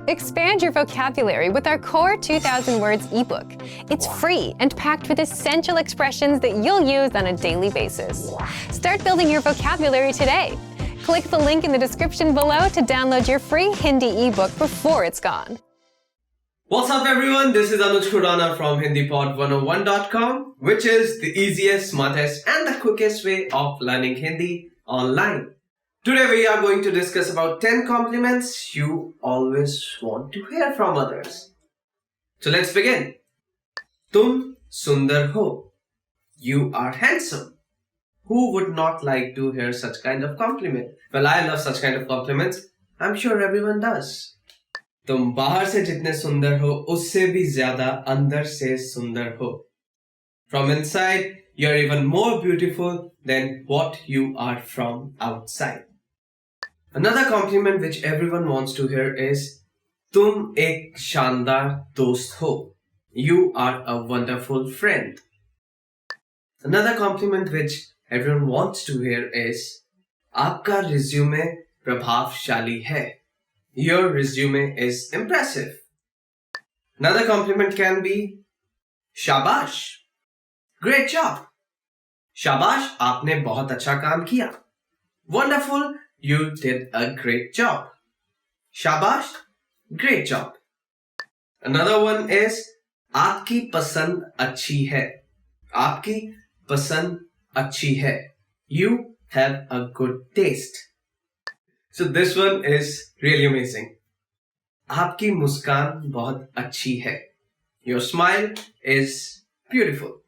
Expand your vocabulary with our Core 2000 Words ebook. It's free and packed with essential expressions that you'll use on a daily basis. Start building your vocabulary today. Click the link in the description below to download your free Hindi ebook before it's gone. What's up everyone, this is Anuj Khurana from HindiPod101.com, which is the easiest, smartest and the quickest way of learning Hindi online. Today we are going to discuss about 10 compliments you always want to hear from others. So let's begin. Tum sundar ho. You are handsome. Who would not like to hear such kind of compliment? Well, I love such kind of compliments. I'm sure everyone does. तुम बाहर से जितने सुंदर हो उससे भी ज्यादा अंदर से सुंदर हो. From inside, you're even more beautiful than what you are from outside. Another compliment which everyone wants to hear is तुम एक शानदार दोस्त हो. You are a wonderful friend. Another compliment which everyone wants to hear is आपका resume प्रभावशाली है. Your resume is impressive. Another compliment can be शाबाश. Great job. शाबाश, आपने बहुत अच्छा काम किया. Wonderful, you did a great job. शाबाश, great job. Another one is आपकी पसंद अच्छी है. आपकी पसंद अच्छी है. You have a good taste. So this one is really amazing. आपकी मुस्कान बहुत अच्छी है. Your smile is beautiful.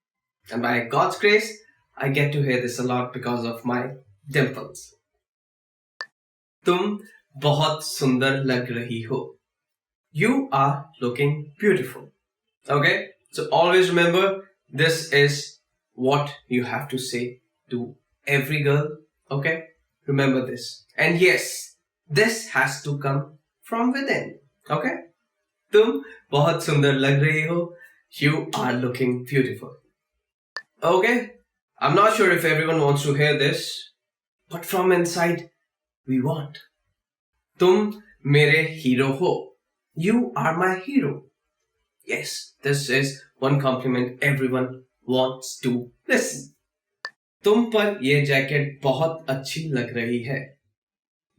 And by God's grace, I get to hear this a lot because of my dimples. तुम बहुत सुंदर लग रही हो. You are looking beautiful. Okay? So always remember, this is what you have to say to every girl. Okay? Remember this. And yes, this has to come from within. Okay? तुम बहुत सुंदर लग रही हो. You are looking beautiful. Okay? I'm not sure if everyone wants to hear this, but from inside, we want. तुम मेरे hero हो. You are my hero. Yes, this is one compliment everyone wants to listen. तुम पर ये jacket बहुत अच्छी लग रही है.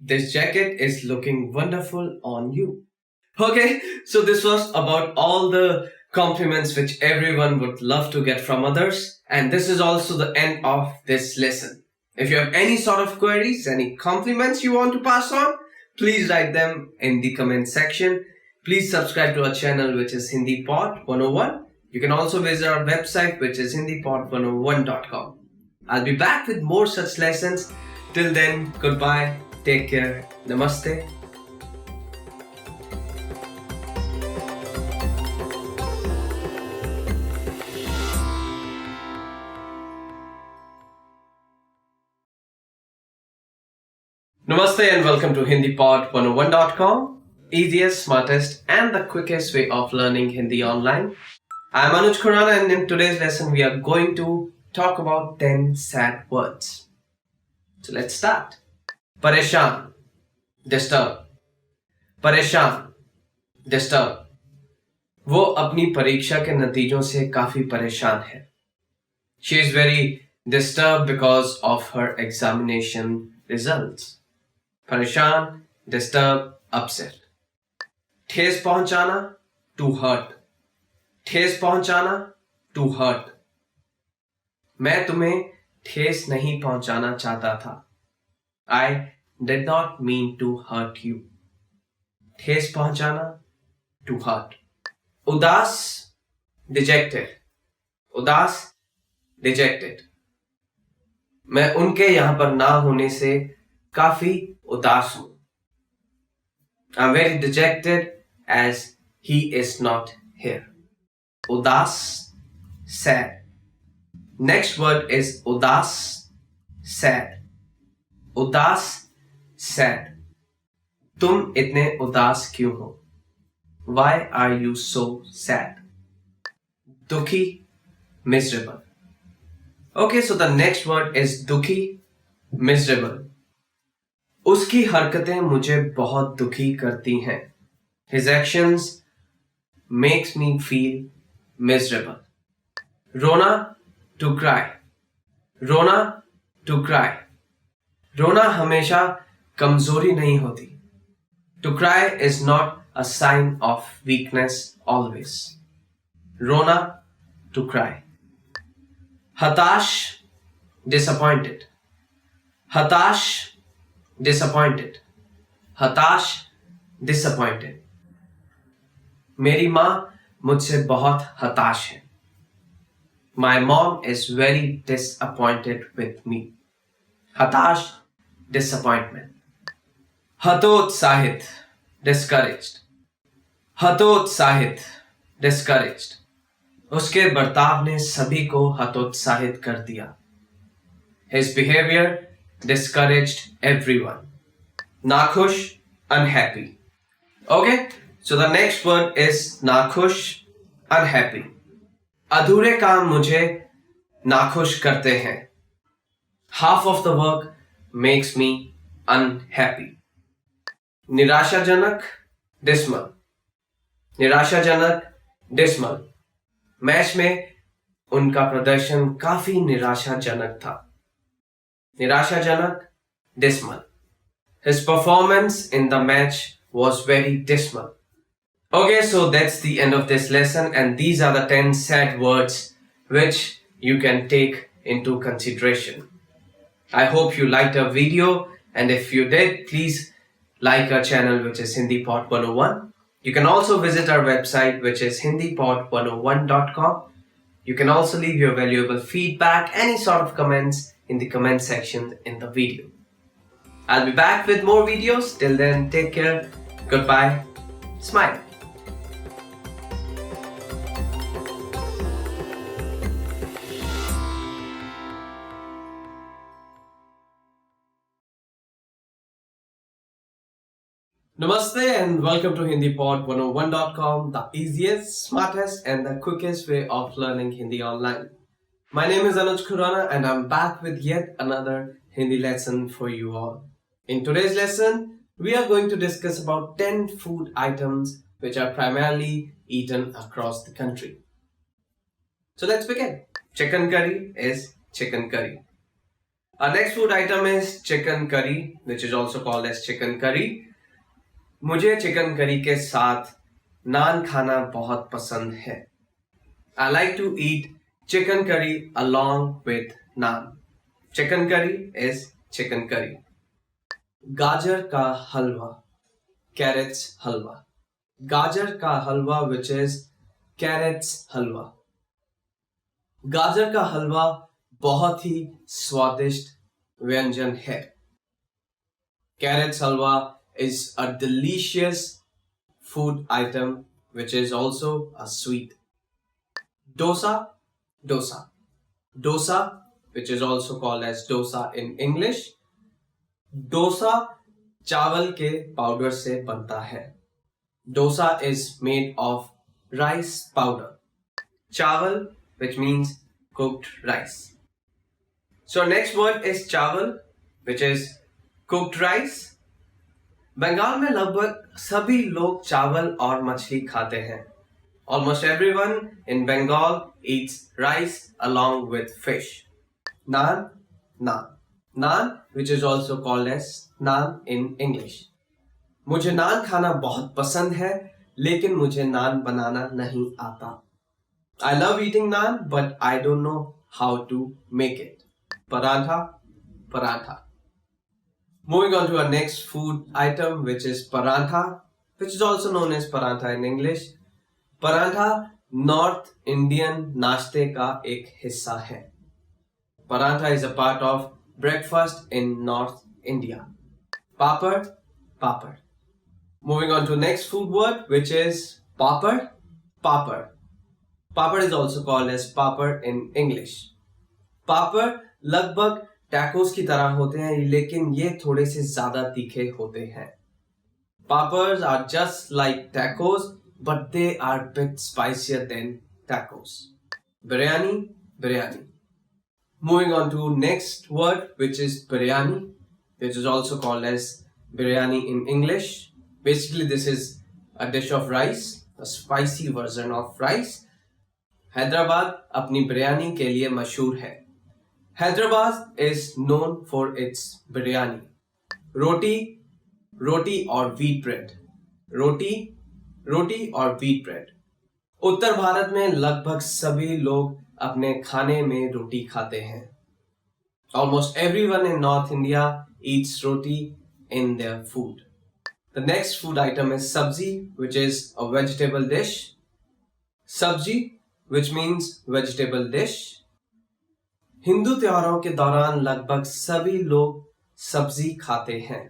This jacket is looking wonderful on you. Okay, so this was about all the compliments which everyone would love to get from others. And this is also the end of this lesson. If you have any sort of queries, any compliments you want to pass on, please write them in the comment section. Please subscribe to our channel, which is Hindi Pod 101. You can also visit our website, which is HindiPod101.com. I'll be back with more such lessons. Till then, goodbye, take care, namaste. Namaste and welcome to HindiPod101.com, easiest, smartest and the quickest way of learning Hindi online. I am Anuj Khurana and in today's lesson we are going to talk about 10 sad words. So let's start. परेशान, disturb. परेशान, disturb. वो अपनी परीक्षा के नतीजों से काफी परेशान है. She is very disturbed because of her examination results. परेशान, disturb, upset. ठेस पहुंचाना, to hurt. ठेस पहुंचाना, to hurt. मैं तुम्हें ठेस नहीं पहुंचाना चाहता था. I did not mean to hurt you. ठेस पहुंचाना, to hurt. उदास, dejected. उदास, dejected. मैं उनके यहां पर ना होने से काफी उदास हूं. I'm very dejected as he is not here. उदास, sad. Next word is उदास, sad. उदास, sad. तुम इतने उदास क्यों हो? Why are you so sad? दुखी, miserable. Okay, so the next word is दुखी, miserable. उसकी हरकतें मुझे बहुत दुखी करती हैं. His actions makes me feel miserable. Rona, to cry. Rona, to cry. रोना हमेशा कमजोरी नहीं होती. To cry is not a sign of weakness always. Rona, to cry. हताश, disappointed. हताश, disappointed. हताश, disappointed. मेरी माँ मुझसे बहुत हताश है. My mom is very disappointed with me. हताश, disappointment. हतोत्साहित, discouraged. हतोत्साहित, discouraged. उसके बर्ताव ने सभी को हतोत्साहित कर दिया. His behavior discouraged everyone. नाखुश, unhappy. Okay, so the next word is नाखुश, unhappy. अधूरे काम मुझे नाखुश करते हैं. Half of the work makes me unhappy. निराशाजनक, dismal. निराशाजनक, dismal. मैच में उनका प्रदर्शन काफी निराशाजनक था. निराशाजनक, dismal. His performance in the match was very dismal. Okay, so that's the end of this lesson, and these are the 10 sad words which you can take into consideration. I hope you liked our video, and if you did, please like our channel, which is HindiPod 101. You can also visit our website, which is hindipod101.com. You can also leave your valuable feedback, any sort of comments in the comment section in the video. I'll be back with more videos. Till then, take care. Goodbye. Smile. Namaste and welcome to HindiPod101.com, the easiest, smartest and the quickest way of learning Hindi online. My name is Anuj Khurana and I'm back with yet another Hindi lesson for you all. In today's lesson, we are going to discuss about 10 food items which are primarily eaten across the country. So let's begin. Chicken curry is chicken curry. Our next food item is chicken curry, which is also called as chicken curry. मुझे chicken curry के साथ नान खाना बहुत पसंद है. I like to eat chicken curry along with naan. Chicken curry is chicken curry. गाजर का हलवा, carrots halwa. गाजर का हलवा, which is carrots halwa. गाजर का हलवा बहुत ही स्वादिष्ट व्यंजन है. Carrots halwa is a delicious food item which is also a sweet. Dosa, dosa. Dosa, which is also called as dosa in English. Dosa चावल के पाउडर से बनता है. Dosa is made of rice powder. Chawal, which means cooked rice. So next word is chawal, which is cooked rice. Bengal में लगभग सभी लोग चावल और मछली खाते हैं. Almost everyone in Bengal eats rice along with fish. Naan, naan. Naan, which is also called as naan in English. मुझे नान खाना बहुत पसंद है, लेकिन मुझे नान बनाना नहीं आता. I love eating naan, but I don't know how to make it. Parantha, parantha. Moving on to our next food item, which is parantha, which is also known as parantha in English. Parantha North Indian नाश्ते का एक हिस्सा है. Parantha is a part of breakfast in North India. Papad, papad. Moving on to next food word, which is papad, papad. Papad is also called as papad in English. Papad लगभग tacos की तरह होते हैं, लेकिन ये थोड़े से ज्यादा तीखे होते हैं. Papads are just like tacos, but they are a bit spicier than tacos. Biryani, biryani. Moving on to next word, which is biryani, which is also called as biryani in English. Basically, this is a dish of rice, a spicy version of rice. Hyderabad अपनी बिरयानी के लिए मशहूर है. Hyderabad is known for its biryani. Roti, roti or wheat bread. Roti, roti or wheat bread. उत्तर भारत में लगभग सभी लोग अपने खाने में रोटी खाते हैं. Almost everyone in North India eats roti in their food. The next food item is sabzi, which is a vegetable dish. Sabzi, which means vegetable dish. Hindu त्योहारों के दौरान लगभग सभी लोग सब्जी खाते हैं.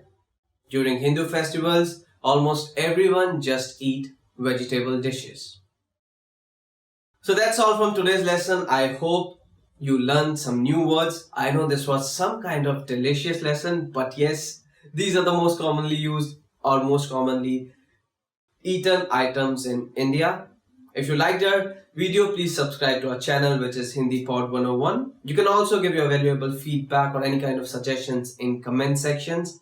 During Hindu festivals, almost everyone just eat vegetable dishes. So that's all from today's lesson. I hope you learned some new words. I know this was some kind of delicious lesson, but yes, these are the most commonly used or most commonly eaten items in India. If you liked our video, please subscribe to our channel, which is Hindi Pod 101. You can also give your valuable feedback or any kind of suggestions in comment sections.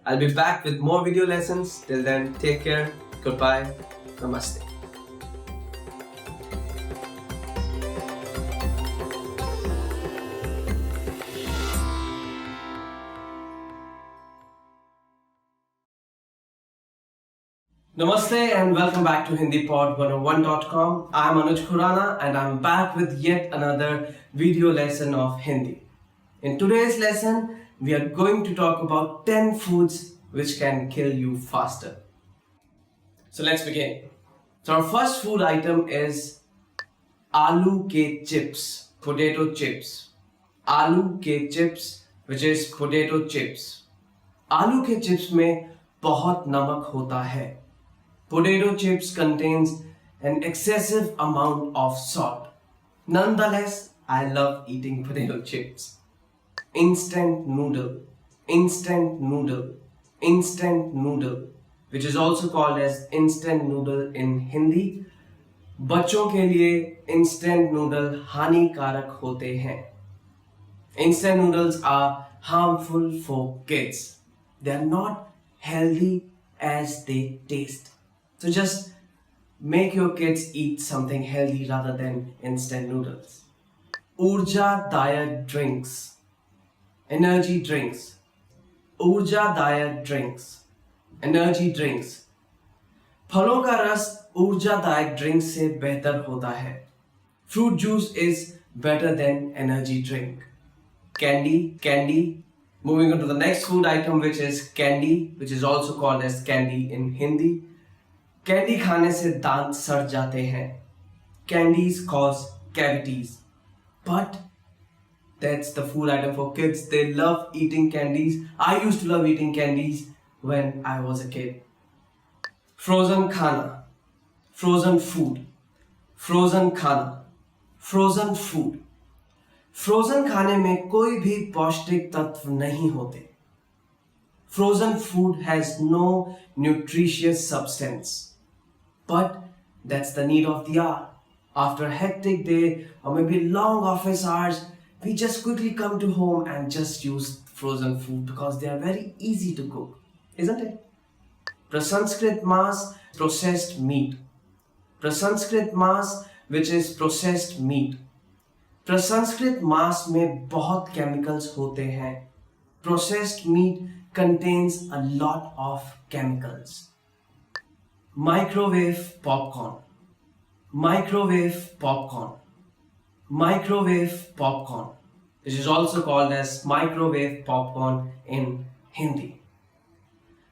I'll be back with more video lessons. Till then, take care. Goodbye. Namaste. Namaste and welcome back to HindiPod101.com. I'm Anuj Khurana and I'm back with yet another video lesson of Hindi. In today's lesson, we are going to talk about 10 foods which can kill you faster. So let's begin. So our first food item is aloo ke chips, potato chips. Aloo ke chips, which is potato chips. आलू के chips में बहुत नमक होता है. Potato chips contains an excessive amount of salt. Nonetheless, I love eating potato chips. Instant noodle, instant noodle, instant noodle, which is also called as instant noodle in Hindi. बच्चों के लिए instant noodle हानिकारक होते हैं. Instant noodles are harmful for kids. They are not healthy as they taste. So just make your kids eat something healthy rather than instant noodles. Urja Diet drinks, energy drinks. Urja Diet drinks, energy drinks. फलों का रस ऊर्जादायक drink से बेहतर होता है. Fruit juice is better than energy drink. Candy. Moving on to the next food item, which is candy, which is also called as candy in Hindi. Candy खाने से दांत सड़ जाते हैं. Candies cause cavities. But that's the food item for kids. They love eating candies. I used to love eating candies when I was a kid. Frozen khana, frozen food, frozen khana, frozen food. Frozen खाने में कोई भी पौष्टिक तत्व नहीं होते. Frozen food has no nutritious substance. But that's the need of the hour. After a hectic day or maybe long office hours, we just quickly come to home and just use frozen food because they are very easy to cook, isn't it? Prasanskrit mas, processed meat. Prasanskrit mas, which is processed meat. प्रसंस्कृत मांस में बहुत chemicals होते हैं. Processed meat contains a lot of chemicals. Microwave popcorn, microwave popcorn, microwave popcorn, which is also called as microwave popcorn in Hindi.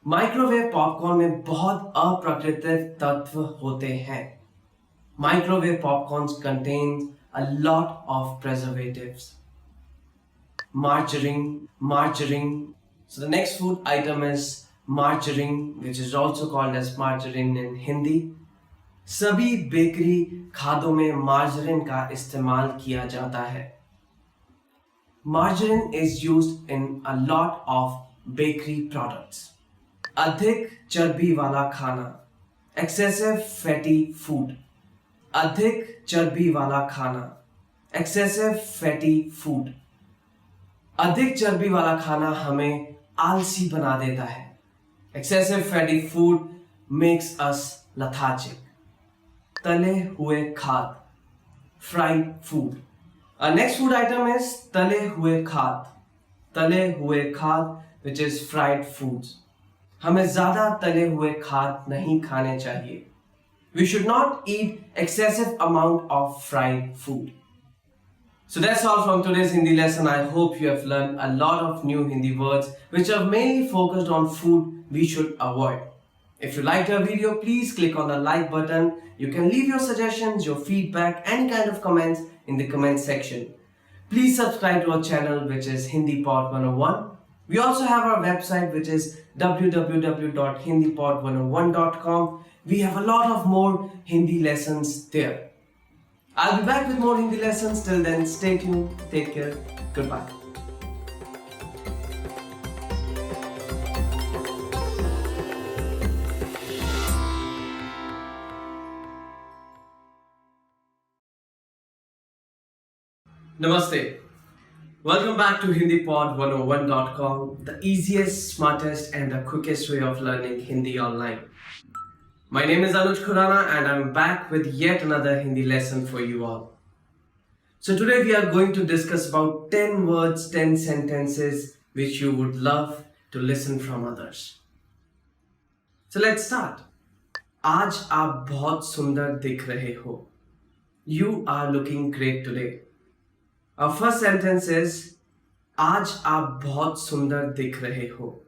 Microwave popcorn में बहुत अप्राकृतिक तत्व होते हैं. Microwave popcorns contain a lot of preservatives. Margarine. So the next food item is margarine, which is also called as margarine in Hindi. सभी bakery खाद्यों में margarine का इस्तेमाल किया जाता है. Margarine is used in a lot of bakery products. अधिक चर्बी वाला खाना, excessive fatty food. अधिक चर्बी वाला खाना, excessive fatty food. अधिक चर्बी वाला खाना हमें आलसी बना देता है. Excessive fatty food makes us lethargic. तले हुए खाद, fried food. Our next food item is तले हुए खाद. तले हुए खाद, which is fried foods. हमें ज़्यादा तले हुए खाद नहीं खाने चाहिए. We should not eat excessive amount of fried food. So that's all from today's Hindi lesson. I hope you have learned a lot of new Hindi words which are mainly focused on food we should avoid. If you liked our video, please click on the like button. You can leave your suggestions, your feedback, any kind of comments in the comment section. Please subscribe to our channel, which is Hindi Pod 101. We also have our website, which is www.hindipod101.com. We have a lot of more Hindi lessons there. I'll be back with more Hindi lessons. Till then, stay tuned. Take care. Goodbye. Namaste. Welcome back to HindiPod101.com, the easiest, smartest, and the quickest way of learning Hindi online. My name is Anuj Khurana and I'm back with yet another Hindi lesson for you all. So today we are going to discuss about 10 words, 10 sentences which you would love to listen from others. So let's start. आज आप बहुत सुंदर दिख रहे हो. You are looking great today. Our first sentence is आज आप बहुत सुंदर दिख रहे हो.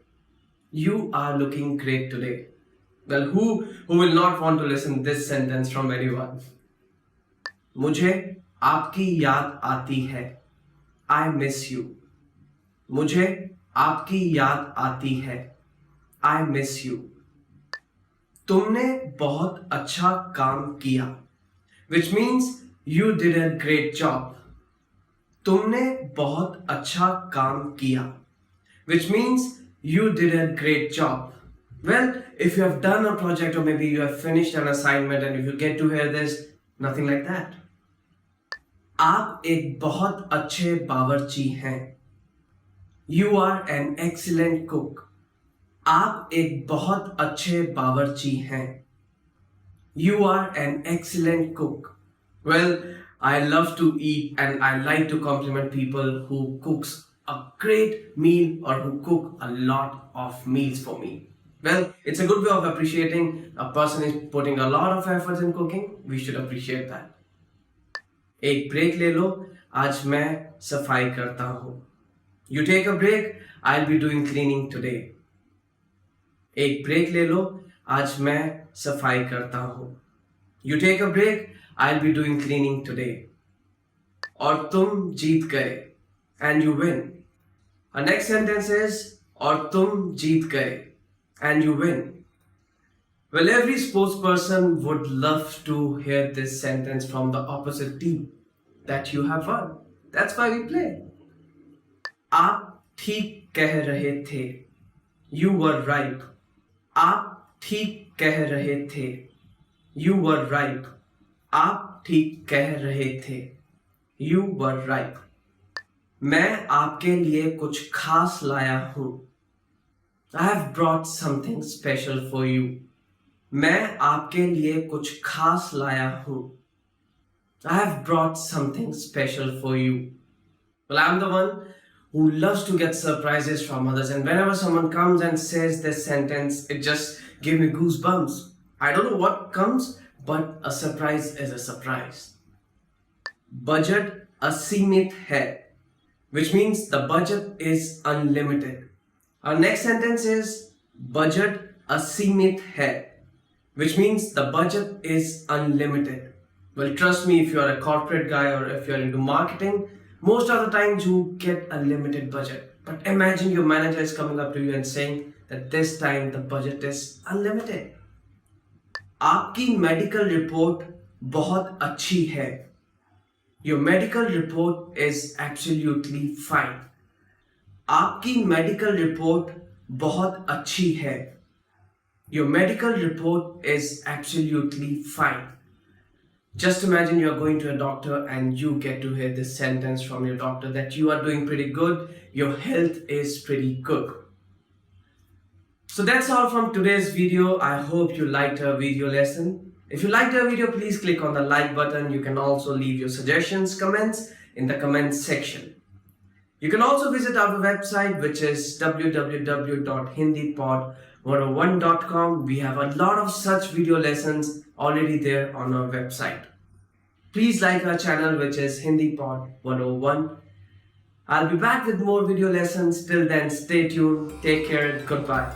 You are looking great today. Well, who will not want to listen this sentence from anyone? मुझे आपकी याद आती है. I miss you. मुझे आपकी याद आती है. I miss you. तुमने बहुत अच्छा काम किया. Which means you did a great job. तुमने बहुत अच्छा काम किया. Which means you did a great job. Well, if you have done a project or maybe you have finished an assignment and if you get to hear this, nothing like that. आप एक बहुत अच्छे बावर्ची हैं. You are an excellent cook. आप एक बहुत अच्छे बावर्ची हैं. You are an excellent cook. Well, I love to eat and I like to compliment people who cooks a great meal or who cook a lot of meals for me. Well, it's a good way of appreciating a person is putting a lot of efforts in cooking. We should appreciate that. एक break ले लो, आज मैं सफाई करता हूँ. You take a break, I'll be doing cleaning today. एक break ले लो, आज मैं सफाई करता हूँ. You take a break, I'll be doing cleaning today. और तुम जीत गए. And you win. Our next sentence is और तुम जीत गए. And you win. Well, every sportsperson would love to hear this sentence from the opposite team that you have won. That's why we play. आप ठीक कह रहे थे. You were right. आप ठीक कह रहे थे. You were right. आप ठीक कह रहे थे. You were right. मैं आपके लिए कुछ खास लाया हूँ. I have brought something special for you. मैं आपके लिए कुछ खास लाया हूँ. I have brought something special for you. Well, I'm the one who loves to get surprises from others, and whenever someone comes and says this sentence, it just gives me goosebumps. I don't know what comes, but a surprise is a surprise. Budget असीमित है, which means the budget is unlimited. Our next sentence is budget असीमित है, which means the budget is unlimited. Well, trust me, if you are a corporate guy or if you are into marketing, most of the times you get a limited budget. But imagine your manager is coming up to you and saying that this time the budget is unlimited. आपकी medical report बहुत अच्छी है. Your medical report is absolutely fine. आपकी medical report बहुत अच्छी है. Your medical report is absolutely fine. Just imagine you are going to a doctor and you get to hear this sentence from your doctor that you are doing pretty good, your health is pretty good. So that's all from today's video. I hope you liked our video lesson. If you liked our video, please click on the like button. You can also leave your suggestions, comments in the comments section. You can also visit our website, which is www.hindipod101.com. We have a lot of such video lessons already there on our website. Please like our channel, which is Hindi Pod 101. I'll be back with more video lessons. Till then, stay tuned. Take care. Goodbye.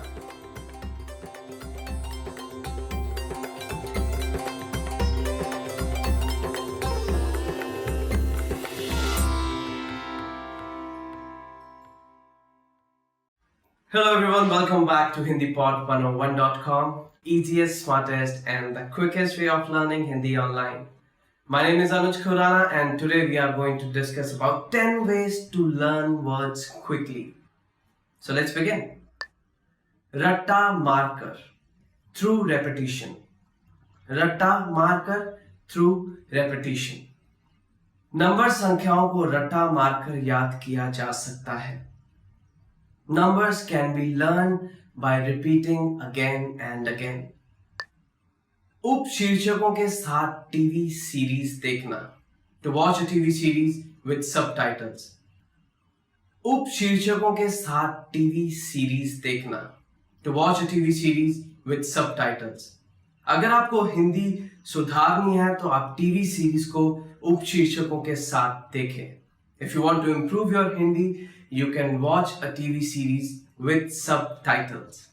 Hello everyone, welcome back to HindiPod101.com, easiest, smartest and the quickest way of learning Hindi online. My name is Anuj Khurana and today we are going to discuss about 10 ways to learn words quickly. So let's begin. Ratta marker, through repetition. Ratta marker, through repetition. Number संख्याओं को रट्टा मारकर याद किया जा सकता है. Numbers can be learned by repeating again and again. उपशीर्षकों के साथ टीवी सीरीज देखना. To watch a TV series with subtitles. उपशीर्षकों के साथ टीवी सीरीज देखना. To watch a TV series with subtitles. अगर आपको हिंदी सुधारनी है तो आप टीवी सीरीज को उपशीर्षकों के साथ देखें. If you want to improve your Hindi, you can watch a TV series with subtitles.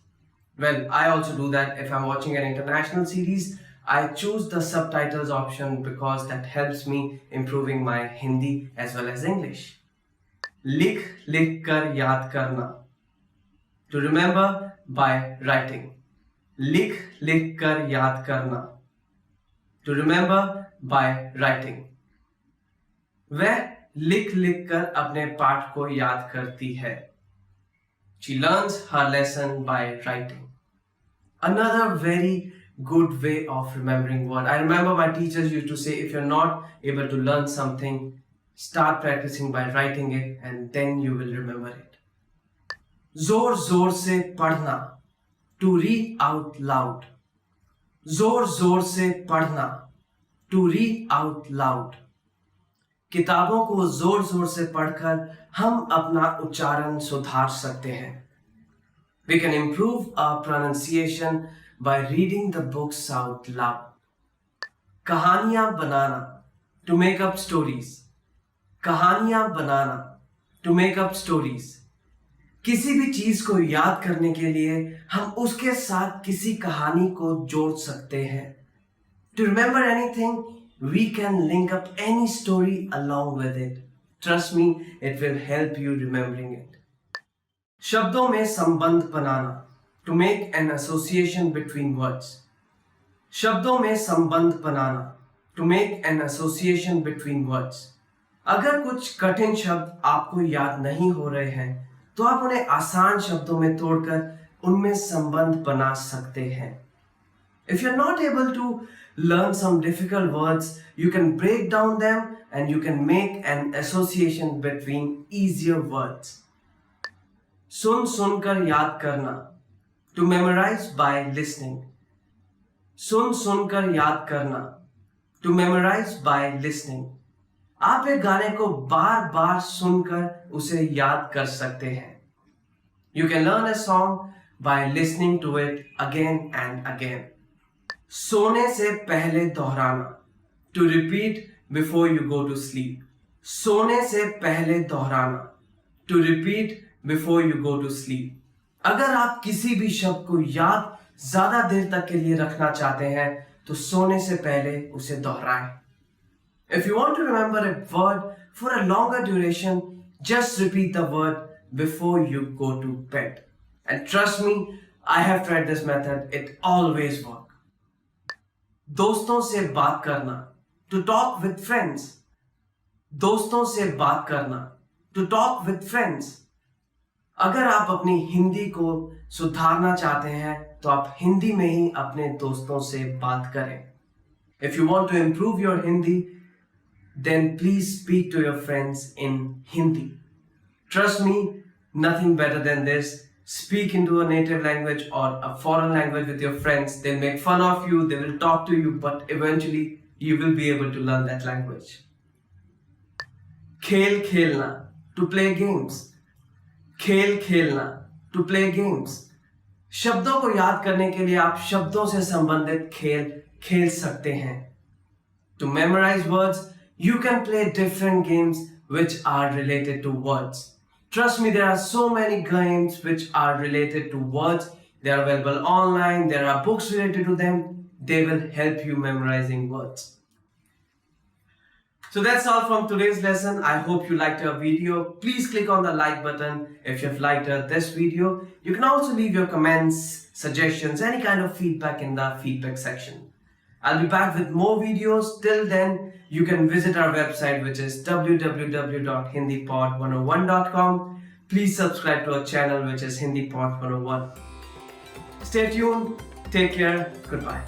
Well, I also do that. If I'm watching an international series, I choose the subtitles option because that helps me improving my Hindi as well as English. लिख लिख कर याद करना. To remember by writing. लिख लिख कर याद करना. To remember by writing. वह लिख लिख कर अपने पाठ को याद करती है. She learns her lesson by writing. Another very good way of remembering word. I remember my teachers used to say, if you're not able to learn something, start practicing by writing it and then you will remember it. जोर जोर से पढ़ना. To read out loud. जोर जोर से पढ़ना. To read out loud. किताबों को जोर जोर से पढ़कर हम अपना उच्चारण सुधार सकते हैं. We can improve our pronunciation by reading the books out loud. कहानियां बनाना. To make up stories. कहानियां बनाना. To make up stories. किसी भी चीज को याद करने के लिए हम उसके साथ किसी कहानी को जोड़ सकते हैं. To remember anything, we can link up any story along with it. Trust me, it will help you remembering it. शब्दों में संबंध बनाना. To make an association between words. शब्दों में संबंध बनाना. To make an association between words. अगर कुछ कठिन शब्द आपको याद नहीं हो रहे हैं तो आप उन्हें आसान शब्दों में तोड़कर उनमें संबंध बना सकते हैं. If you're not able to learn some difficult words, you can break down them and you can make an association between easier words. सुन सुनकर याद करना. To memorize by listening. सुन सुनकर याद करना. To memorize by listening. आप एक गाने को बार बार सुनकर उसे याद कर सकते हैं. You can learn a song by listening to it again and again. सोने से पहले दोहराना. To repeat before you go to sleep. सोने से पहले दोहराना. To repeat before you go to sleep. अगर आप किसी भी शब्द को याद ज्यादा देर तक के लिए रखना चाहते हैं तो सोने से पहले उसे दोहराएं. If you want to remember a word for a longer duration, just repeat the word before you go to bed. And trust me, I have tried this method. It always works. दोस्तों से बात करना. To talk with friends. दोस्तों से बात करना. To talk with friends. अगर आप अपनी हिंदी को सुधारना चाहते हैं तो आप हिंदी में ही अपने दोस्तों से बात करें. If you want to improve your Hindi, then please speak to your friends in Hindi. Trust me, nothing better than this. speak into a native language or a foreign language with your friends. They'll make fun of you, they will talk to you, but eventually you will be able to learn that language. खेल खेलना, to play games. खेल खेलना, to play games. शब्दों को याद करने के लिए आप शब्दों से संबंधित खेल खेल सकते हैं. To memorize words, you can play different games which are related to words. Trust me, there are so many games which are related to words. They are available online, there are books related to them. They will help you memorizing words. So that's all from today's lesson. I hope you liked our video. Please click on the like button if you have liked this video. You can also leave your comments, suggestions, any kind of feedback in the feedback section. I'll be back with more videos. Till then, you can visit our website, which is www.hindipod101.com. Please subscribe to our channel, which is HindiPod101. Stay tuned. Take care. Goodbye.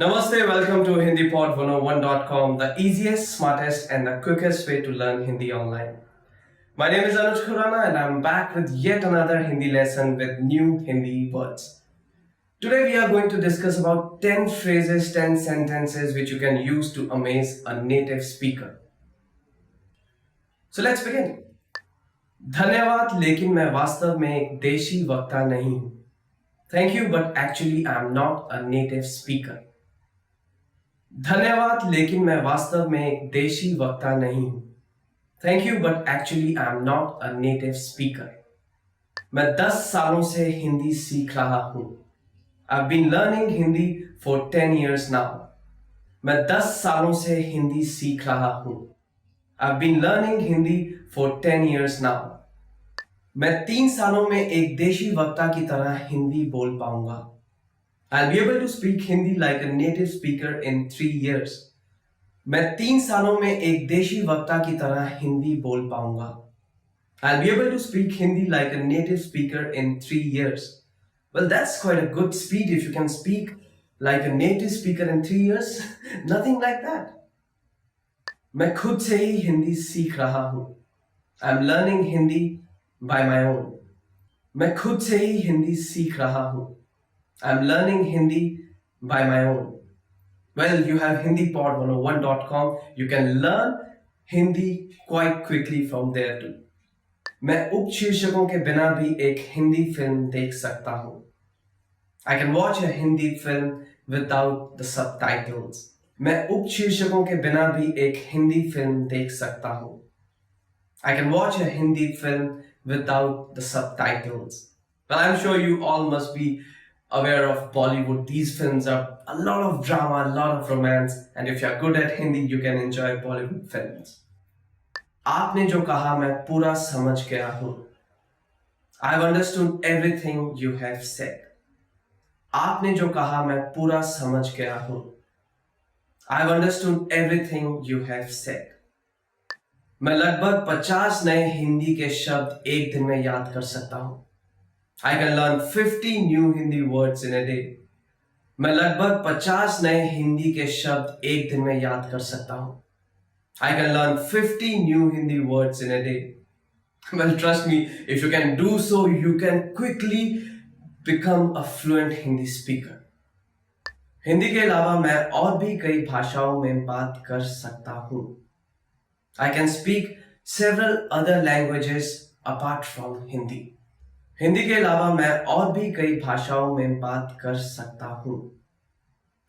Namaste, welcome to HindiPod101.com, the easiest, smartest and the quickest way to learn Hindi online. My name is Anuj Khurana and I'm back with yet another Hindi lesson with new Hindi words. Today we are going to discuss about 10 phrases, 10 sentences which you can use to amaze a native speaker. So let's begin. धन्यवाद, लेकिन मैं वास्तव में एक देशी वक्ता नहीं हूँ. Thank you, but actually I'm not a native speaker. धन्यवाद, लेकिन मैं वास्तव में एक देशी वक्ता नहीं हूं. Thank you, but actually I'm not a native speaker. मैं 10 सालों से हिंदी सीख रहा हूं. I've been learning Hindi for 10 years now. मैं 10 सालों से हिंदी सीख रहा हूं. I've been learning Hindi for 10 years now. मैं 3 सालों में एक देशी वक्ता की तरह हिंदी बोल पाऊंगा. I'll be able to speak Hindi like a native speaker in 3 years. मैं 3 सालों में एक देशी वक्ता की तरह हिंदी बोल पाऊंगा. I'll be able to speak Hindi like a native speaker in 3 years. Well, that's quite a good speed if you can speak like a native speaker in 3 years. Nothing like that. मैं खुद से ही हिंदी सीख रहा हूं. I'm learning Hindi by my own. मैं खुद से ही हिंदी सीख रहा हूं. I'm learning Hindi by my own. Well, you have HindiPod101.com. You can learn Hindi quite quickly from there too. मैं उपशीर्षकों के बिना भी एक हिंदी फिल्म देख सकता हूँ. I can watch a Hindi film without the subtitles. मैं उपशीर्षकों के बिना भी एक हिंदी फिल्म देख सकता हूँ. I can watch a Hindi film without the subtitles. Well, I'm sure you all must be aware of Bollywood. These films are a lot of drama, a lot of romance, and if you're good at Hindi, you can enjoy Bollywood films. आपने जो कहा मैं पूरा समझ गया हूँ. I've understood everything you have said. आपने जो कहा मैं पूरा समझ गया हूँ. I've understood everything you have said. मैं लगभग 50 नए हिंदी के शब्द एक दिन में याद कर सकता हूँ. I can learn 50 new Hindi words in a day. मैं लगभग 50 नए हिंदी के शब्द एक दिन में याद कर सकता हूँ. I can learn 50 new Hindi words in a day. Well, trust me, if you can do so, you can quickly become a fluent Hindi speaker. Hindi के अलावा मैं और भी कई भाषाओं में बात कर सकता हूँ. I can speak several other languages apart from Hindi. Hindi के अलावा मैं और भी कई भाषाओं में बात कर सकता हूँ.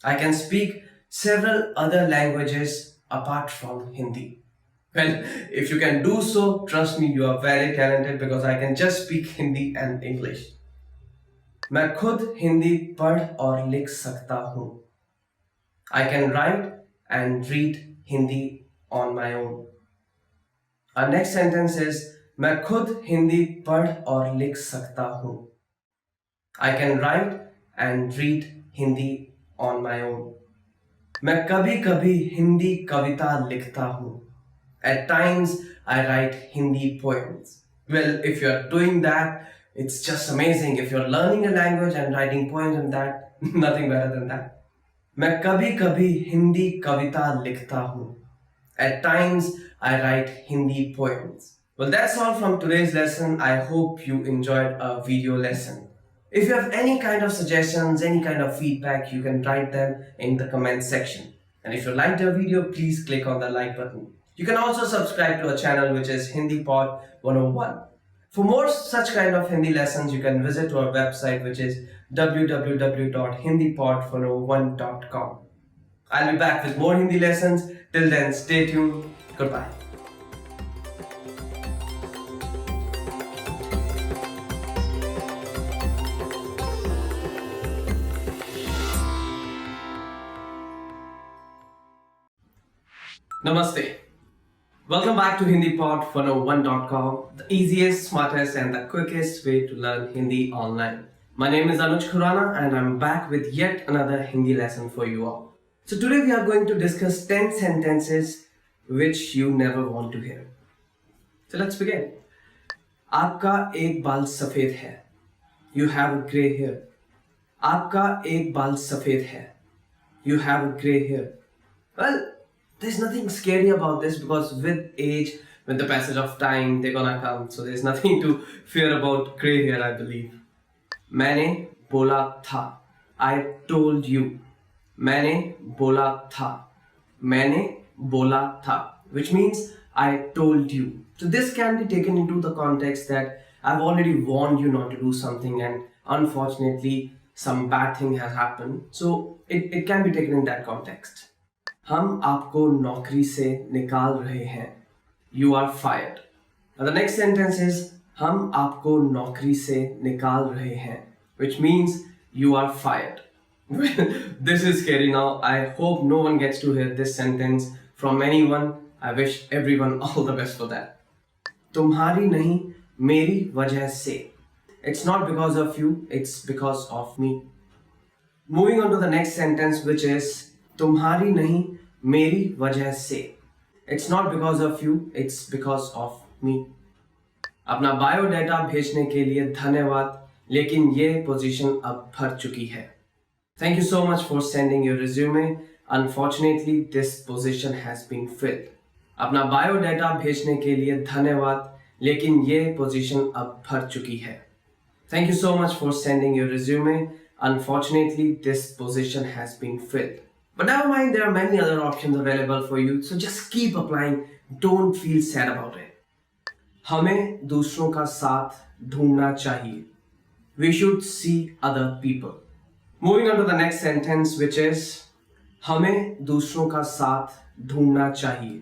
I can speak several other languages apart from Hindi. Well, if you can do so, trust me, you are very talented because I can just speak Hindi and English. मैं खुद हिंदी पढ़ और लिख सकता हूँ. I can write and read Hindi on my own. Our next sentence is मैं खुद हिंदी पढ़ और लिख सकता हूँ. I can write and read Hindi on my own. मैं कभी कभी हिंदी कविता लिखता हूँ. At times I write Hindi poems. Well, if you are doing that, It's just amazing. If you're learning a language and writing poems in that, nothing better than that. मैं कभी कभी हिंदी कविता लिखता हूँ. At times, I write Hindi poems. Well, that's all from today's lesson. I hope you enjoyed a video lesson. If you have any kind of suggestions, any kind of feedback, you can write them in the comment section. And if you liked the video, please click on the like button. You can also subscribe to our channel, which is Hindi Pod 101. For more such kind of Hindi lessons, you can visit our website, which is www.hindipod101.com. I'll be back with more Hindi lessons. Till then, stay tuned. Goodbye. Namaste. Welcome back to HindiPod101.com, the easiest, smartest and the quickest way to learn Hindi online. My name is Anuj Khurana and I'm back with yet another Hindi lesson for you all. So today we are going to discuss 10 sentences which you never want to hear. So let's begin. आपका एक बाल सफेद है. You have a grey hair. आपका एक बाल सफेद है. You have a grey hair. Well, there's nothing scary about this because with age, with the passage of time, they're gonna come. So there's nothing to fear about grey hair, I believe. मैंने बोला था. I told you. मैंने बोला था. मैंने बोला था. Which means I told you. So this can be taken into the context that I've already warned you not to do something and unfortunately some bad thing has happened. So it can be taken in that context. हम आपको नौकरी से निकाल रहे हैं. You are fired. Now the next sentence is हम आपको नौकरी से निकाल रहे हैं, which means you are fired. This is scary now. I hope no one gets to hear this sentence from anyone. I wish everyone all the best for that. तुम्हारी नहीं मेरी वजह से. It's not because of you, it's because of me. Moving on to the next sentence, which is तुम्हारी नहीं मेरी वजह से. It's not because of you, it's because of me. अपना बायोडाटा भेजने के लिए धन्यवाद, लेकिन ये पोजीशन अब भर चुकी है. Thank you so much for sending your resume. Unfortunately, this position has been filled. अपना बायोडाटा भेजने के लिए धन्यवाद, लेकिन ये पोजीशन अब भर चुकी है. Thank you so much for sending your resume. Unfortunately, this position has been filled. But never mind, there are many other options available for you, so just keep applying. Don't feel sad about it. हमें दूसरों का साथ ढूंढना चाहिए. We should see other people. Moving on to the next sentence, which is हमें दूसरों का साथ ढूंढना चाहिए.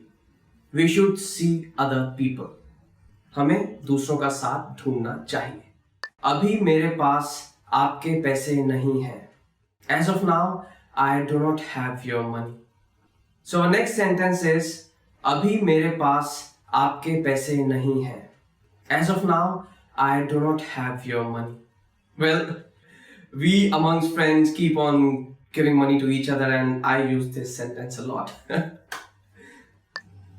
We should see other people. हमें दूसरों का साथ ढूंढना चाहिए. अभी मेरे पास आपके पैसे नहीं हैं. As of now, I do not have your money. So our next sentence is अभी मेरे पास आपके पैसे नहीं हैं. As of now, I do not have your money. Well, we amongst friends keep on giving money to each other and I use this sentence a lot.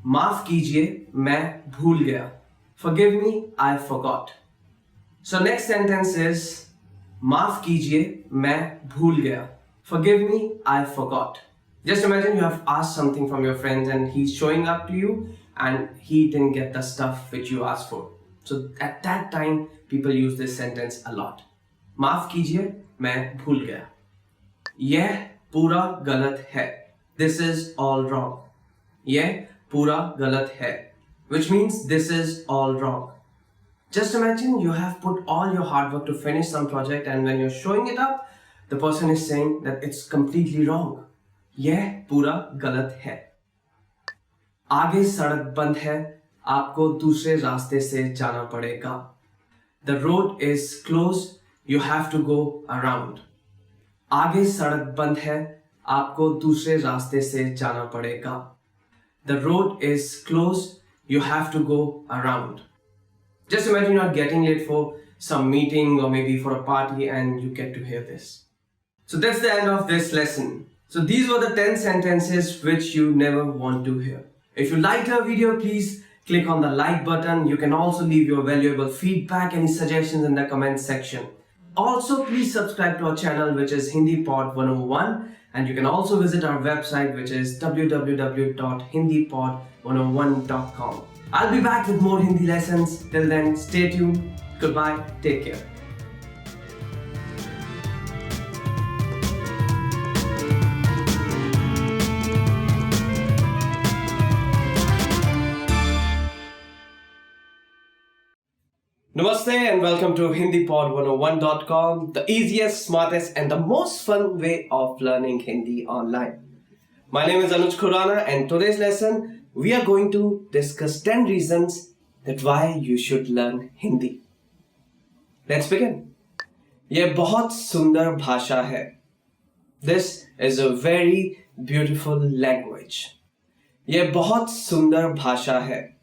माफ कीजिए मैं भूल गया. Forgive me, I forgot. So next sentence is माफ कीजिए मैं भूल गया. Forgive me, I forgot. Just imagine you have asked something from your friends and he's showing up to you and he didn't get the stuff which you asked for. So at that time, people use this sentence a lot. माफ कीजिए मैं भूल गया. यह पूरा गलत है. This is all wrong. यह पूरा गलत है. Which means this is all wrong. Just imagine you have put all your hard work to finish some project and when you're showing it up, the person is saying that it's completely wrong. यह पूरा गलत है. आगे सड़क बंद है, आपको दूसरे रास्ते से जाना पड़ेगा. The road is closed, you have to go around. आगे सड़क बंद है, आपको दूसरे रास्ते से जाना पड़ेगा. The road is closed, you have to go around. Just imagine you're getting late for some meeting or maybe for a party and you get to hear this. So that's the end of this lesson. So these were the 10 sentences which you never want to hear. If you liked our video, please click on the like button. You can also leave your valuable feedback, any suggestions in the comment section. Also, please subscribe to our channel, which is Hindi Pod 101, and you can also visit our website, which is www.hindipod101.com. I'll be back with more Hindi lessons. Till then, stay tuned. Goodbye. Take care. Namaste and welcome to HindiPod101.com, the easiest, smartest, and the most fun way of learning Hindi online. My name is Anuj Khurana, and today's lesson we are going to discuss 10 reasons that why you should learn Hindi. Let's begin. ये बहुत सुंदर भाषा है. This is a very beautiful language. ये बहुत सुंदर भाषा है.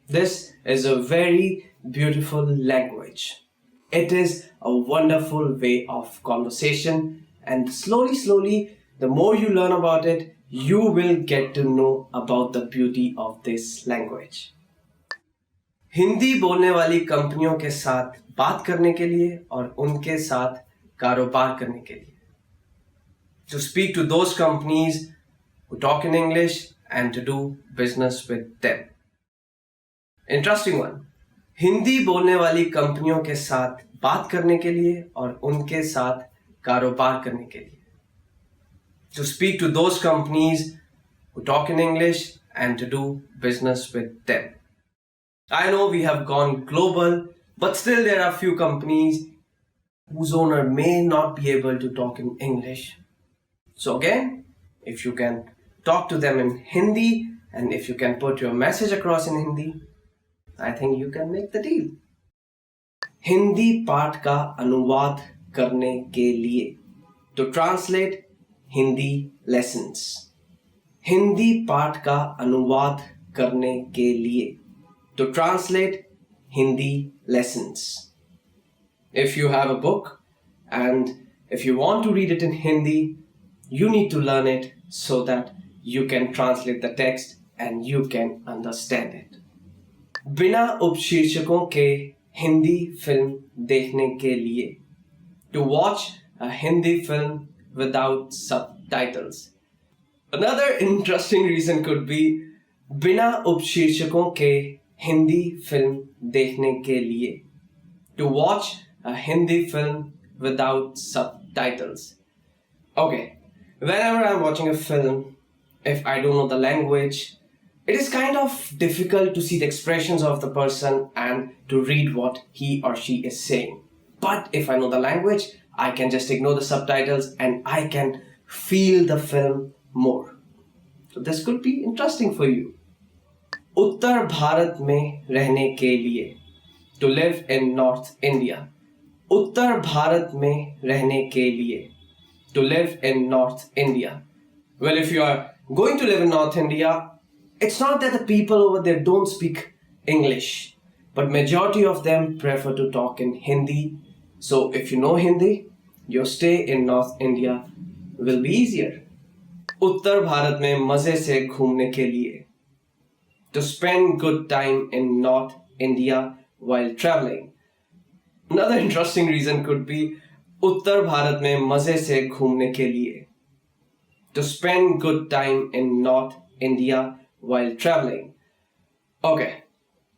This is a very beautiful language. It is a wonderful way of conversation, and slowly, the more you learn about it, you will get to know about the beauty of this language. Hindi बोलने वाली कंपनियों के साथ बात करने के लिए और उनके साथ कारोबार करने के लिए. To speak to those companies who talk in English and to do business with them. Interesting one. Hindi बोलने वाली कंपनियों के साथ बात करने के लिए और उनके साथ कारोबार करने के लिए. To speak to those companies who talk in English and to do business with them. I know we have gone global, but still there are few companies whose owner may not be able to talk in English. So again, if you can talk to them in Hindi and if you can put your message across in Hindi, I think you can make the deal. Hindi पाठ का अनुवाद करने के लिए. To translate Hindi lessons. Hindi पाठ का अनुवाद करने के लिए. To translate Hindi lessons. If you have a book and if you want to read it in Hindi, you need to learn it so that you can translate the text and you can understand it. बिना उपशीर्षकों के Hindi film देखने के लिए. To watch a Hindi film without subtitles. Another interesting reason could be बिना उपशीर्षकों के Hindi film देखने के लिए. To watch a Hindi film without subtitles. Okay, whenever I'm watching a film, if I don't know the language, it is kind of difficult to see the expressions of the person and to read what he or she is saying. But if I know the language, I can just ignore the subtitles and I can feel the film more. So this could be interesting for you. उत्तर भारत में रहने के लिए. To live in North India. उत्तर भारत में रहने के लिए. To live in North India. Well, if you are going to live in North India, it's not that the people over there don't speak English, but majority of them prefer to talk in Hindi. So if you know Hindi, your stay in North India will be easier. उत्तर भारत में मजे से घूमने के लिए. To spend good time in North India while traveling. Another interesting reason could be उत्तर भारत में मजे से घूमने के लिए. To spend good time in North India while traveling. Okay,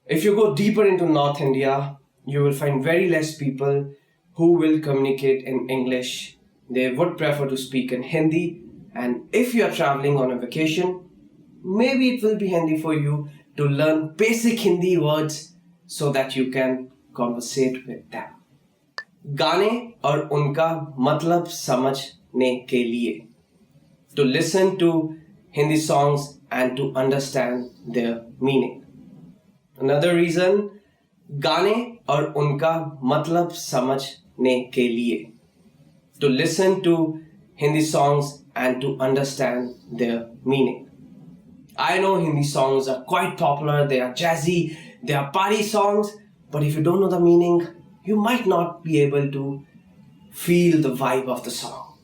if you go deeper into North India, you will find very less people who will communicate in English. They would prefer to speak in Hindi, and if you are traveling on a vacation, maybe it will be handy for you to learn basic Hindi words so that you can conversate with them. गाने और उनका मतलब समझने के लिए. To listen to Hindi songs and to understand their meaning. Another reason, गाने और उनका मतलब समझने के लिए. To listen to Hindi songs and to understand their meaning. I know Hindi songs are quite popular, they are jazzy, they are party songs, but if you don't know the meaning, you might not be able to feel the vibe of the song.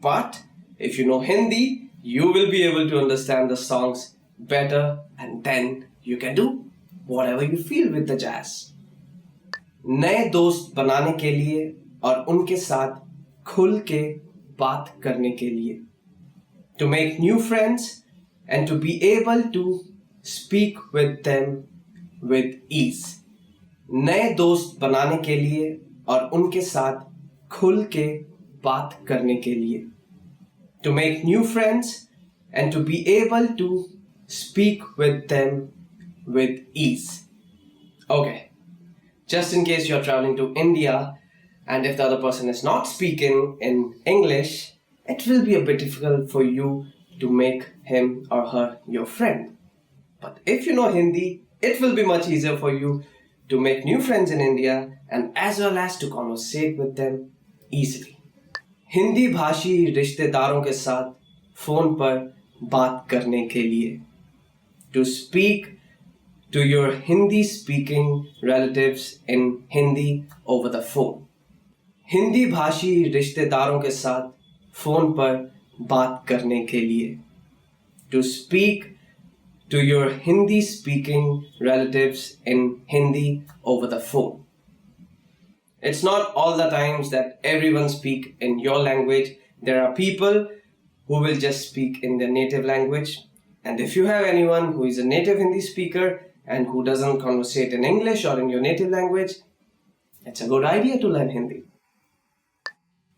But if you know Hindi, you will be able to understand the songs better and then You can do whatever you feel with the jazz. नए दोस्त बनाने के लिए और उनके साथ खुल के बात करने के लिए. To make new friends and to be able to speak with them with ease. नए दोस्त बनाने के लिए और उनके साथ खुल के बात करने के लिए. To make new friends and to be able to speak with them with ease. Okay, just in case you're traveling to India and if the other person is not speaking in English, it will be a bit difficult for you to make him or her your friend. But if you know Hindi, it will be much easier for you to make new friends in India and as well as to conversate with them easily. Hindi भाषी रिश्तेदारों के साथ phone पर बात करने के लिए. To speak to your Hindi speaking relatives in Hindi over the phone. Hindi भाषी रिश्तेदारों के साथ फोन पर बात करने के लिए. To speak to your Hindi speaking relatives in Hindi over the phone. It's not all the times that everyone speak in your language. There are people who will just speak in their native language. And if you have anyone who is a native Hindi speaker and who doesn't conversate in English or in your native language, it's a good idea to learn Hindi.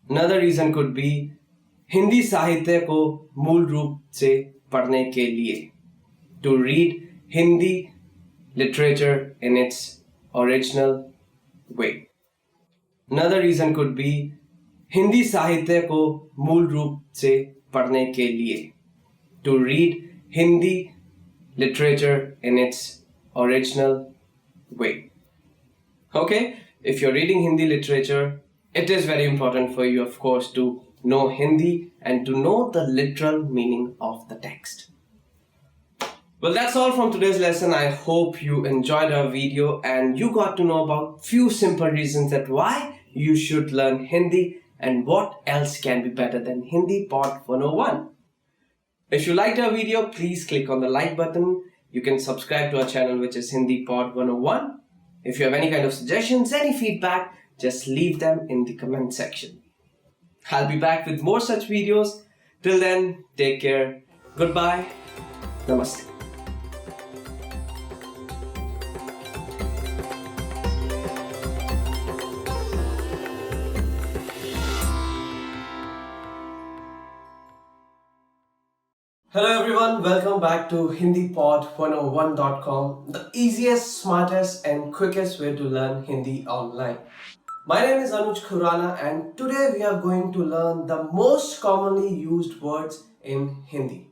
Another reason could be Hindi साहित्य को मूल रूप से पढ़ने के लिए. To read Hindi literature in its original way. Another reason could be Hindi साहित्य को मूल रूप से पढ़ने के लिए. To read Hindi literature in its original way. Okay, if you're reading Hindi literature, it is very important for you, of course, to know Hindi and to know the literal meaning of the text. Well, that's all from today's lesson. I hope you enjoyed our video and you got to know about few simple reasons that why you should learn Hindi and what else can be better than Hindi Pod 101. If you liked our video, please click on the like button. You can subscribe to our channel, which is Hindi Pod 101. If you have any kind of suggestions, any feedback, just leave them in the comment section. I'll be back with more such videos. Till then, take care. Goodbye. Namaste. Hello everyone, welcome back to HindiPod101.com, the easiest, smartest and quickest way to learn Hindi online. My name is Anuj Khurana and today we are going to learn the most commonly used words in Hindi.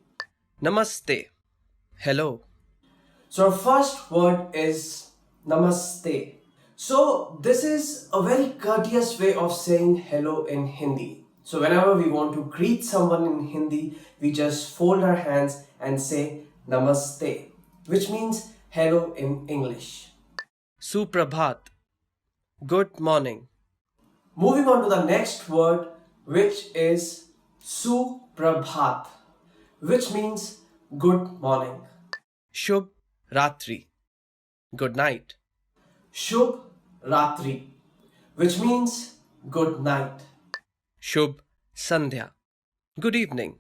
Namaste. Hello. So our first word is Namaste. So this is a very courteous way of saying hello in Hindi. So whenever we want to greet someone in Hindi, we just fold our hands and say Namaste, which means hello in English. Suprabhat. Good morning. Moving on to the next word, which is Suprabhat, which means good morning. Shubh Ratri. Good night. Shubh Ratri, which means good night. Shubh Sandhya. Good evening.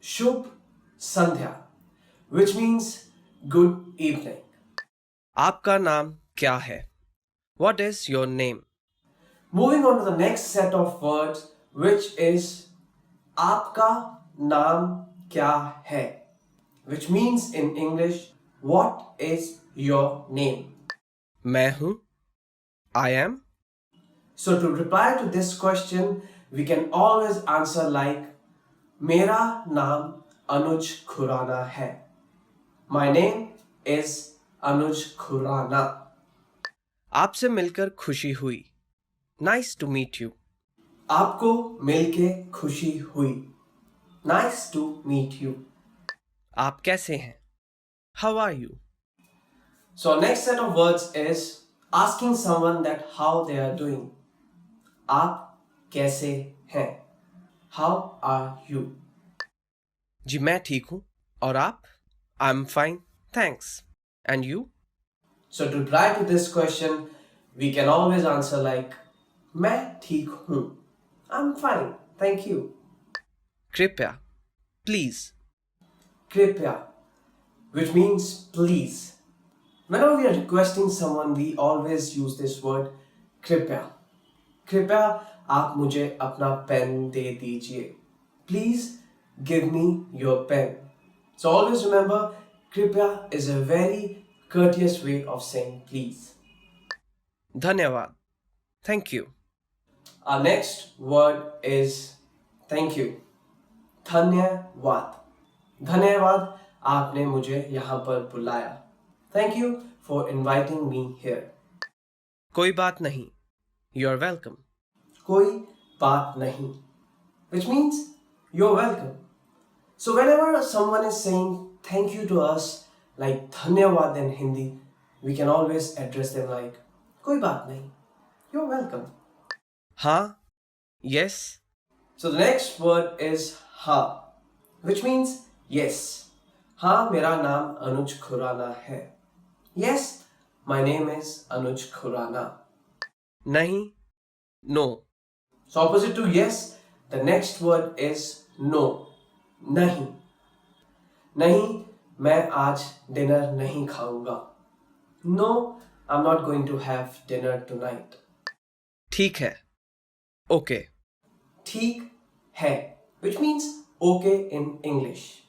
Shubh Sandhya, which means good evening. आपका नाम क्या है? What is your name? Moving on to the next set of words, which is आपका नाम क्या है, which means in English, what is your name? मैं हूँ. I am. So to reply to this question, we can always answer like मेरा नाम अनुज खुराना है. My name is Anuj Khurana. आपसे मिलकर खुशी हुई. Nice to meet you. आपको मिलके खुशी हुई. Nice to meet you. आप कैसे हैं? How are you? So next set of words is asking someone that how they are doing. आप कैसे हैं? How are you? जी मैं ठीक हूँ. और आप? I'm fine. Thanks. And you? So to reply to this question, we can always answer like मैं ठीक हूँ. I'm fine, thank you. कृपया, please. कृपया, which means please. Whenever we are requesting someone, we always use this word कृपया. कृपया आप मुझे अपना पेन दे दीजिए. Please give me your pen. So always remember, कृपया is a very courteous way of saying please. धन्यवाद. Thank you. Our next word is thank you. धन्यवाद. धन्यवाद आपने मुझे यहाँ पर बुलाया. Thank you for inviting me here. कोई बात नहीं. You're welcome. कोई बात नहीं, which means you're welcome. So whenever someone is saying thank you to us, like धन्यवाद in Hindi, we can always address them like कोई बात नहीं. You're welcome. हाँ. Yes. So the next word is हाँ, which means yes. हाँ, मेरा नाम अनुज खुराना है. Yes, my name is Anuj Khurana. नहीं. No. So opposite to yes, the next word is no. नहीं. नहीं, मैं आज डिनर नहीं खाऊंगा. No, I'm not going to have dinner tonight. ठीक है. Okay. ठीक है, which means okay in English.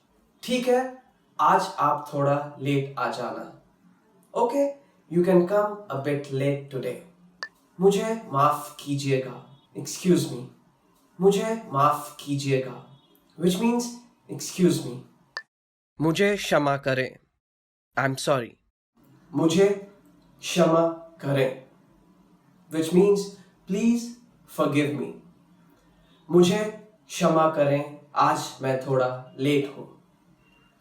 ठीक है, आज आप थोड़ा लेट आ जाना. Okay, you can come a bit late today. मुझे माफ कीजिएगा. Excuse me. मुझे माफ कीजिएगा, which means excuse me. मुझे क्षमा करें. I'm sorry. मुझे क्षमा करें, which means please forgive me. मुझे क्षमा करें, आज मैं थोड़ा लेट हूँ.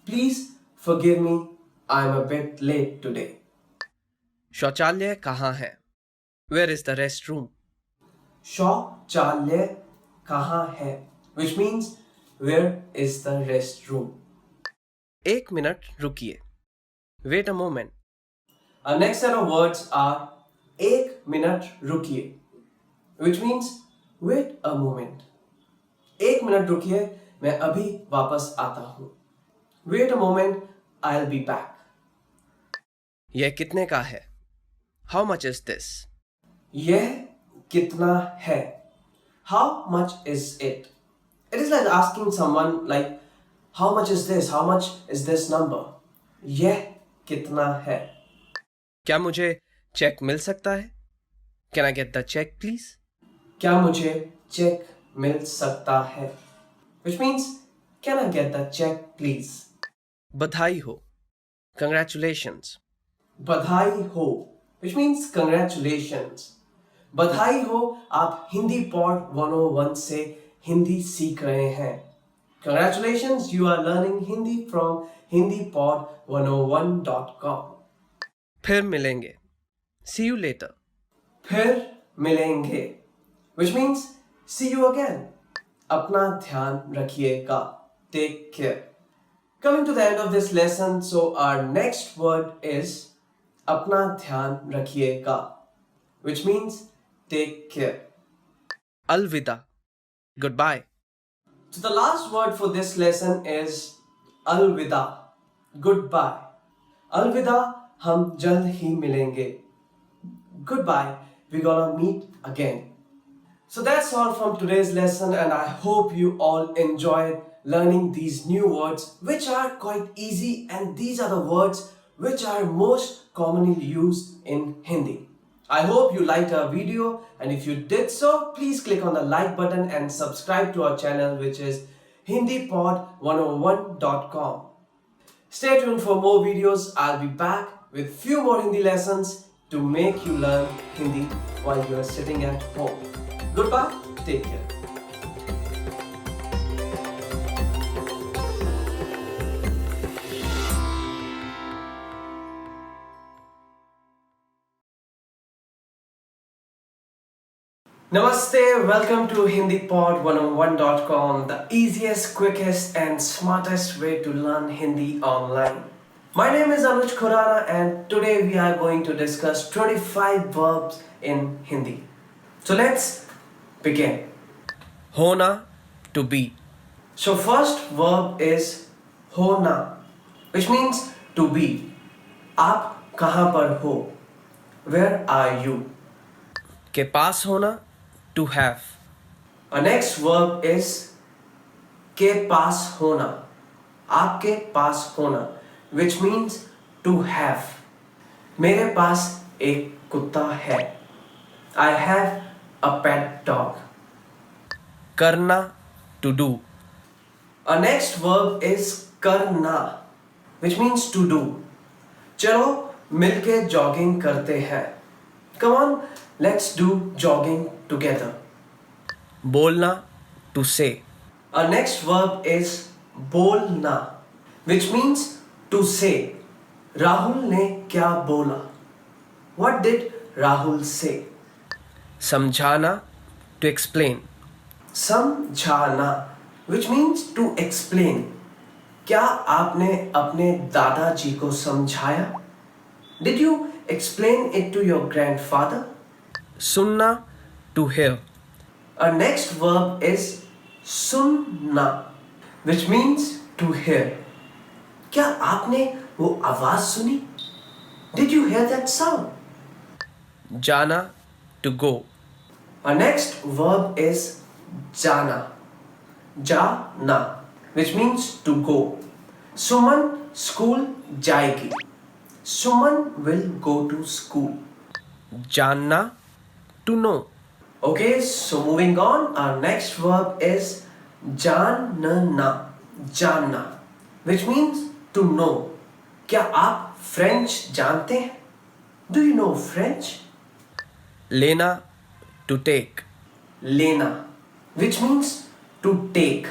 Please forgive me, I'm a bit late today. शौचालय कहाँ है? Where is the restroom? शौचालय कहाँ है? Which means where is the restroom? एक मिनट रुकिए. Wait a moment. Our next set of words are एक मिनट रुकिए, which means wait a moment. एक मिनट रुकिए, मैं अभी वापस आता हूँ. Wait a moment, I'll be back. यह कितने का है? How much is this? यह कितना है? How much is it? It is like asking someone like, how much is this? How much is this number? यह कितना है? क्या मुझे चेक मिल सकता है? Can I get the check, please? क्या मुझे चेक मिल सकता है? Which means, can I get the check, please? बधाई हो. Congratulations. बधाई हो, which means congratulations. बधाई हो, आप हिंदी पॉड 101 से हिंदी सीख रहे हैं. Congratulations, you are learning Hindi from hindipod101.com. फिर मिलेंगे. See you later. फिर मिलेंगे, which means see you again. अपना ध्यान रखिएगा. Take care. Coming to the end of this lesson, so our next word is अपना ध्यान रखिएगा, which means take care. Alvida. Goodbye. So the last word for this lesson is alvida. Goodbye. Alvida, हम जल्द ही मिलेंगे. Goodbye, we're gonna meet again. So that's all from today's lesson, and I hope you all enjoyed learning these new words, which are quite easy, and these are the words which are most commonly used in Hindi. I hope you liked our video, and if you did so, please click on the like button and subscribe to our channel, which is hindipod101.com. Stay tuned for more videos. I'll be back with few more Hindi lessons to make you learn Hindi while you are sitting at home. Goodbye, take care. Namaste, welcome to HindiPod101.com, the easiest, quickest and smartest way to learn Hindi online. My name is Anuj Khurana and today we are going to discuss 25 verbs in Hindi. So let's begin. Hona, to be. So first verb is hona, which means to be. आप कहाँ पर हो? Where are you? के पास होना, to have. Our next verb is के पास होना, आपके पास होना, which means to have. मेरे पास एक कुत्ता है. I have a pet dog. करना, to do. Our next verb is करना, which means to do. चलो मिलके jogging करते हैं. Come on, let's do jogging together. बोलना, to say. Our next verb is बोलना, which means to say. Rahul ने क्या बोला? What did Rahul say? समझाना, to explain. समझाना, which means to explain. क्या आपने अपने दादाजी को समझाया? Did you explain it to your grandfather? सुनना, to hear. Our next verb is सुनना, which means to hear. क्या आपने वो आवाज सुनी? Did you hear that sound? जाना, to go. Our next verb is जाना. जाना, which means to go. Suman school जाएगी. Suman will go to school. जानना, to know. Okay, so moving on, our next verb is जानना. जानना, which means to know. क्या आप French जानते हैं? Do you know French? लेना, to take. लेना, which means to take.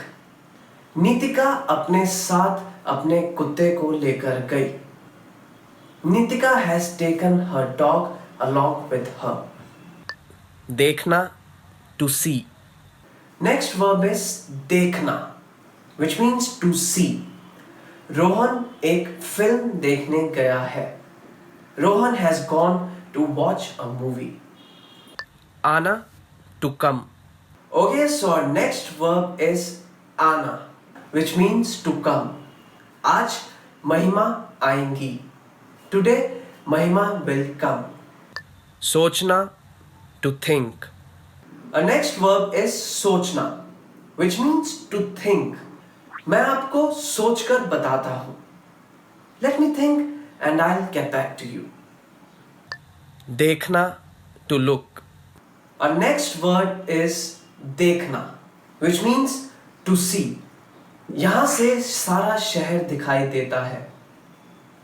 Nitika अपने साथ अपने कुत्ते को लेकर गई. Nitika has taken her dog along with her. देखना, to see. Next verb is देखना, which means to see. Rohan एक फिल्म देखने गया है. Rohan has gone to watch a movie. आना, to come. Okay, so our next verb is आना, which means to come. आज महिमा आएंगी. Today, Mahima will come. सोचना, to think. Our next verb is सोचना, which means to think. मैं आपको सोचकर बताता हूँ. Let me think and I'll get back to you. देखना, to look. Our next word is देखना, which means to see. यहाँ से सारा शहर दिखाई देता है.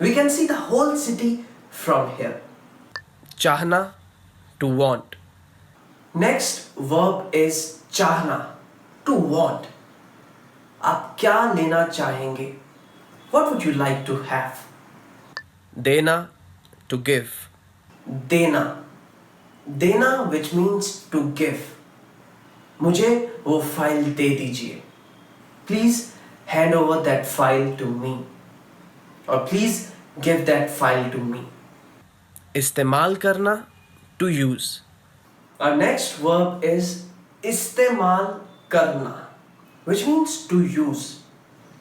We can see the whole city from here. चाहना, to want. Next verb is चाहना, to want. आप क्या लेना चाहेंगे? What would you like to have? देना, to give. देना. देना, which means to give. मुझे वो फाइल दे दीजिए. Please hand over that file to me. Or please give that file to me. इस्तेमाल करना, to use. Our next verb is इस्तेमाल करना, which means to use.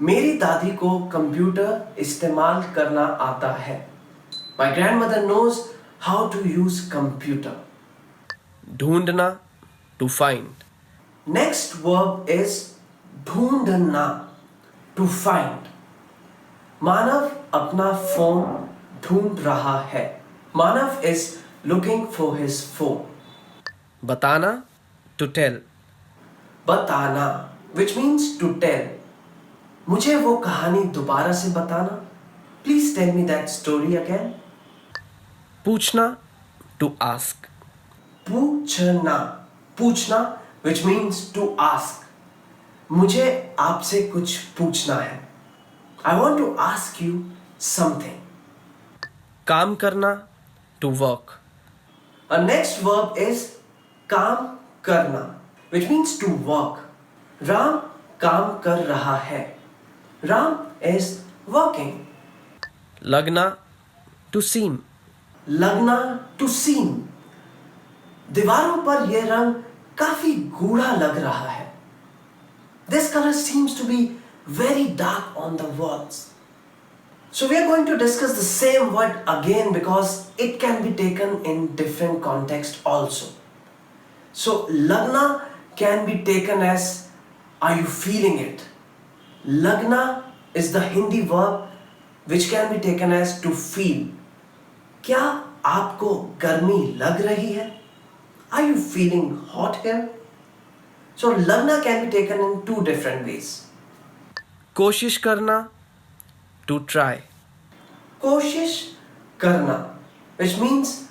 मेरी दादी को कंप्यूटर इस्तेमाल करना आता है. My grandmother knows how to use computer. ढूंढना, to find. Next verb is ढूंढना, to find. मानव अपना फोन ढूंढ रहा है. मानव is looking for his phone. बताना, to tell. बताना, which means to tell. मुझे वो कहानी दोबारा से बताना. Please tell me that story again. पूछना, to ask. पूछना, पूछना, which means to ask. मुझे आपसे कुछ पूछना है. I want to ask you something. काम करना, to work. Our next verb is काम करना, which means to work. Ram काम कर रहा है. Ram is working. लगना to seem. लगना टू सीम। दीवारों पर यह रंग काफी गूढ़ा लग रहा है। This color seems to be very dark on the walls. So we are going to discuss the same word again because it can be taken in different context also. So lagna can be taken as are you feeling it? Lagna is the Hindi verb which can be taken as to feel. क्या आपको गर्मी लग रही है? Are you feeling hot here? So lagna can be taken in two different ways. कोशिश करना to try. कोशिश करना which means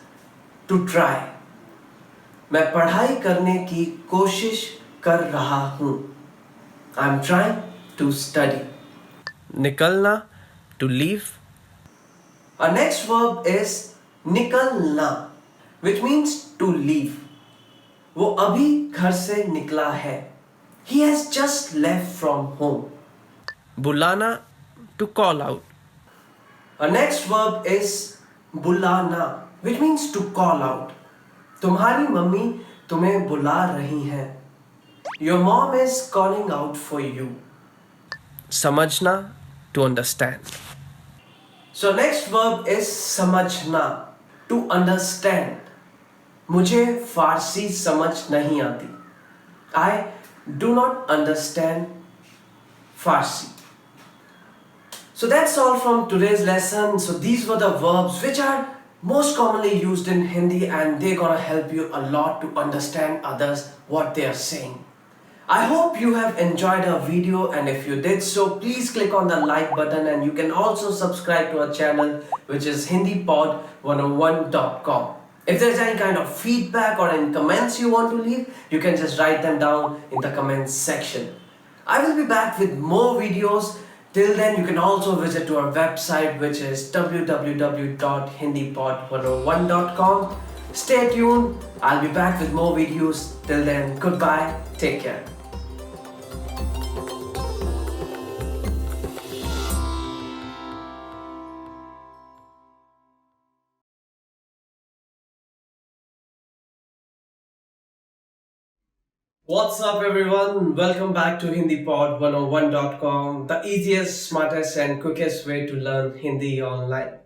to try. मैं पढ़ाई करने की कोशिश कर रहा हूँ. I'm trying to study. निकलना to leave. Our next verb is निकलना which means to leave. वो अभी घर से निकला है. He has just left from home. बुलाना to call out. Our next verb is बुलाना which means to call out. तुम्हारी मम्मी तुम्हें बुला रही हैं. Your mom is calling out for you. समझना to understand. So next verb is समझना to understand. मुझे फारसी समझ नहीं आती. I do not understand Farsi. So that's all from today's lesson. So these were the verbs which are most commonly used in Hindi and they're gonna help you a lot to understand others what they are saying. I hope you have enjoyed our video and if you did so, please click on the like button and you can also subscribe to our channel which is HindiPod101.com. If there's any kind of feedback or any comments you want to leave, you can just write them down in the comments section. I will be back with more videos. Till then, you can also visit to our website which is www.hindipod101.com. Stay tuned. I'll be back with more videos. Till then, goodbye. Take care. What's up everyone? Welcome back to HindiPod101.com, the easiest, smartest and quickest way to learn Hindi online.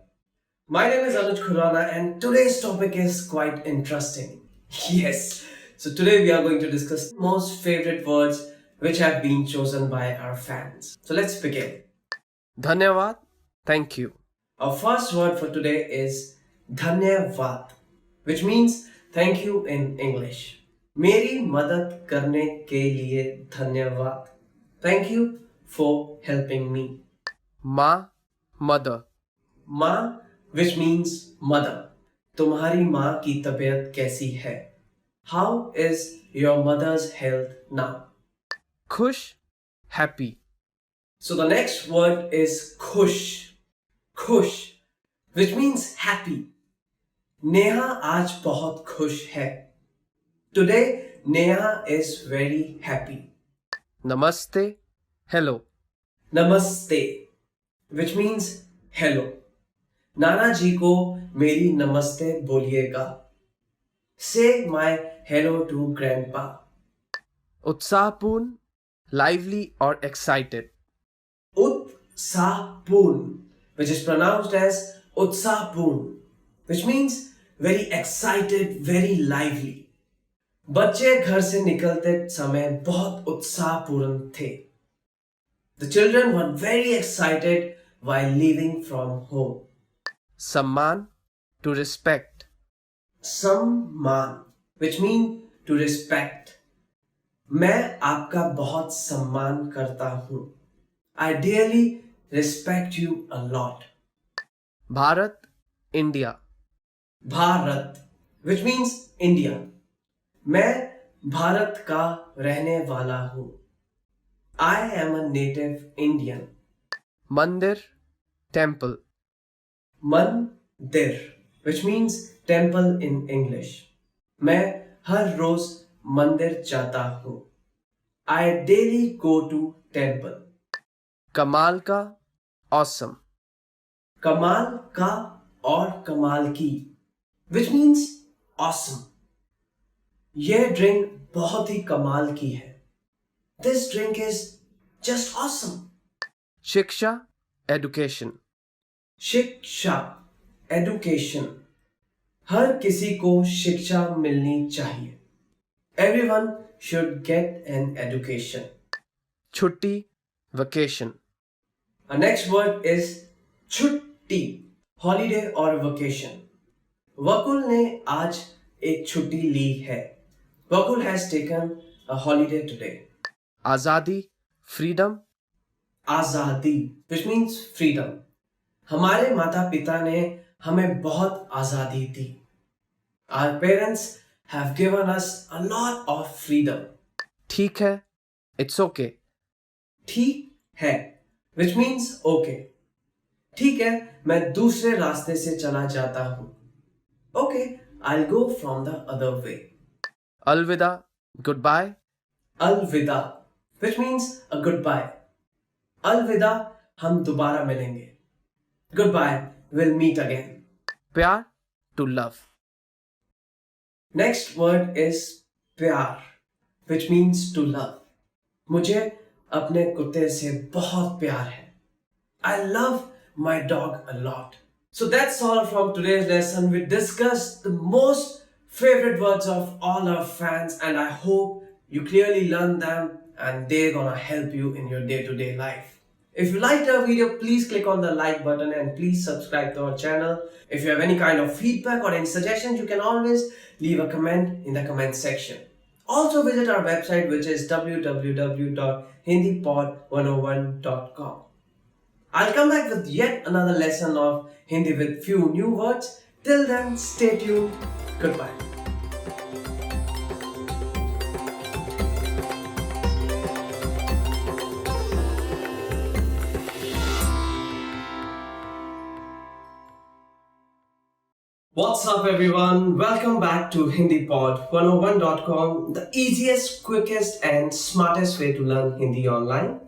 My name is Anuj Khurana and today's topic is quite interesting. Yes, so today we are going to discuss most favorite words which have been chosen by our fans. So let's begin. धन्यवाद. Thank you. Our first word for today is धन्यवाद, which means thank you in English. मेरी मदद करने के लिए धन्यवाद. Thank you for helping me. माँ mother. माँ which means mother. तुम्हारी माँ की तबीयत कैसी है? How is your mother's health now? खुश happy. So the next word is खुश. खुश which means happy. नेहा आज बहुत खुश है. Today, Neha is very happy. Namaste. Hello. Namaste, which means hello. नाना जी को मेरी नमस्ते बोलिएगा. Say my hello to grandpa. उत्साहपूर्ण, lively or excited. Utsahpurn, which is pronounced as Utsahpurn, which means very excited, very lively. बच्चे घर से निकलते समय बहुत उत्साहपूर्ण थे. The children were very excited while leaving from home. सम्मान to respect. सम्मान which means to respect. मैं आपका बहुत सम्मान करता हूँ. I dearly respect you a lot. Bharat India. Bharat which means India. मैं भारत का रहने वाला हूँ. I am a native Indian. मंदिर temple. मंदिर which means temple in English. मैं हर रोज मंदिर जाता हूँ. I daily go to temple. कमाल का awesome. कमाल का और कमाल की, which means awesome. यह ड्रिंक बहुत ही कमाल की है. This drink is just awesome. शिक्षा, education. शिक्षा, education. हर किसी को शिक्षा मिलनी चाहिए. Everyone should get an education. छुट्टी, vacation. Our next word is छुट्टी, holiday or vacation. वकुल ने आज एक छुट्टी ली है. वकुल has taken a holiday today. आजादी, freedom. आजादी, which means freedom. हमारे माता पिता ने हमें बहुत आजादी दी. Our parents have given us a lot of freedom. ठीक है, it's okay. ठीक है, which means okay. ठीक है, मैं दूसरे रास्ते से चला जाता हूं. Okay, I'll go from the other way. अलविदा, goodbye. अलविदा, which means a goodbye. अलविदा, हम दोबारा मिलेंगे. Goodbye, we'll meet again. प्यार, to love. Next word is प्यार, which means to love. मुझे अपने कुत्ते से बहुत प्यार है. I love my dog a lot. So that's all from today's lesson. We discussed the most favorite words of all our fans, and I hope you clearly learned them and they're gonna help you in your day-to-day life. If you liked our video, please click on the like button and please subscribe to our channel. If you have any kind of feedback or any suggestions, you can always leave a comment in the comment section. Also visit our website, which is www.hindipod101.com. I'll come back with yet another lesson of Hindi with few new words. Till then, stay tuned. Goodbye. What's up everyone? Welcome back to HindiPod101.com, the easiest, quickest and smartest way to learn Hindi online.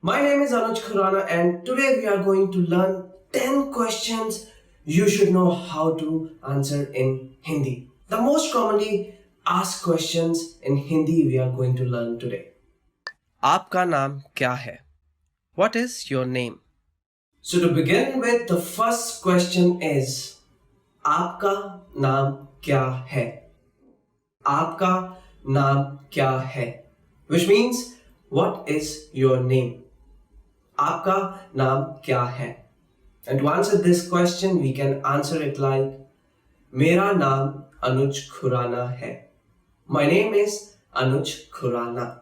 My name is Anuj Khurana and today we are going to learn 10 questions you should know how to answer in Hindi. The most commonly asked questions in Hindi we are going to learn today. आपका नाम क्या है? What is your name? So to begin with, the first question is, आपका नाम क्या है? आपका नाम क्या है? Which means, what is your name? आपका नाम क्या है? And to answer this question, we can answer it like, मेरा नाम अनुज खुराना है. My name is Anuj Khurana.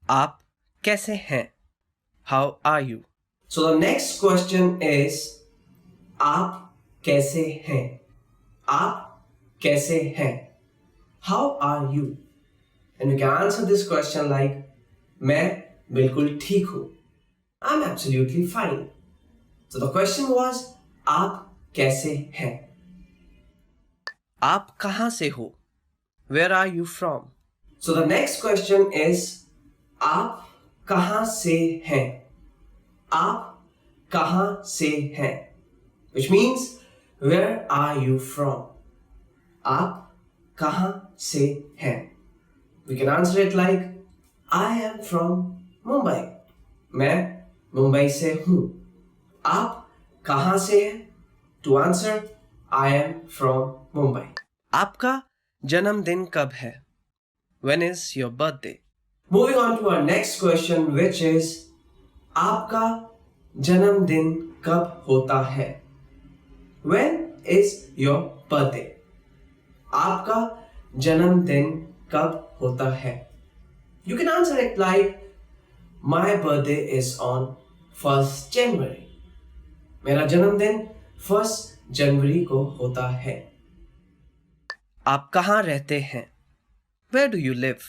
आप कैसे हैं? How are you? So the next question is, आप कैसे हैं? आप कैसे हैं? How are you? And we can answer this question like, मैं बिल्कुल ठीक हूँ. I'm absolutely fine. So the question was, आप कैसे हैं? आप कहाँ से हो? Where are you from? So the next question is, आप कहाँ से हैं? आप कहाँ से हैं? Which means, where are you from? आप कहाँ से हैं? We can answer it like, I am from Mumbai. मैं मुंबई से हूँ. आप कहाँ से हैं? To answer, I am from Mumbai. आपका जन्मदिन कब है? When is your birthday? Moving on to our next question, which is, आपका जन्मदिन कब होता है? When is your birthday? आपका जन्मदिन कब होता है? You can answer it like, my birthday is on 1st January. मेरा जन्मदिन 1st जनवरी को होता है. आप कहाँ रहते हैं? Where do you live?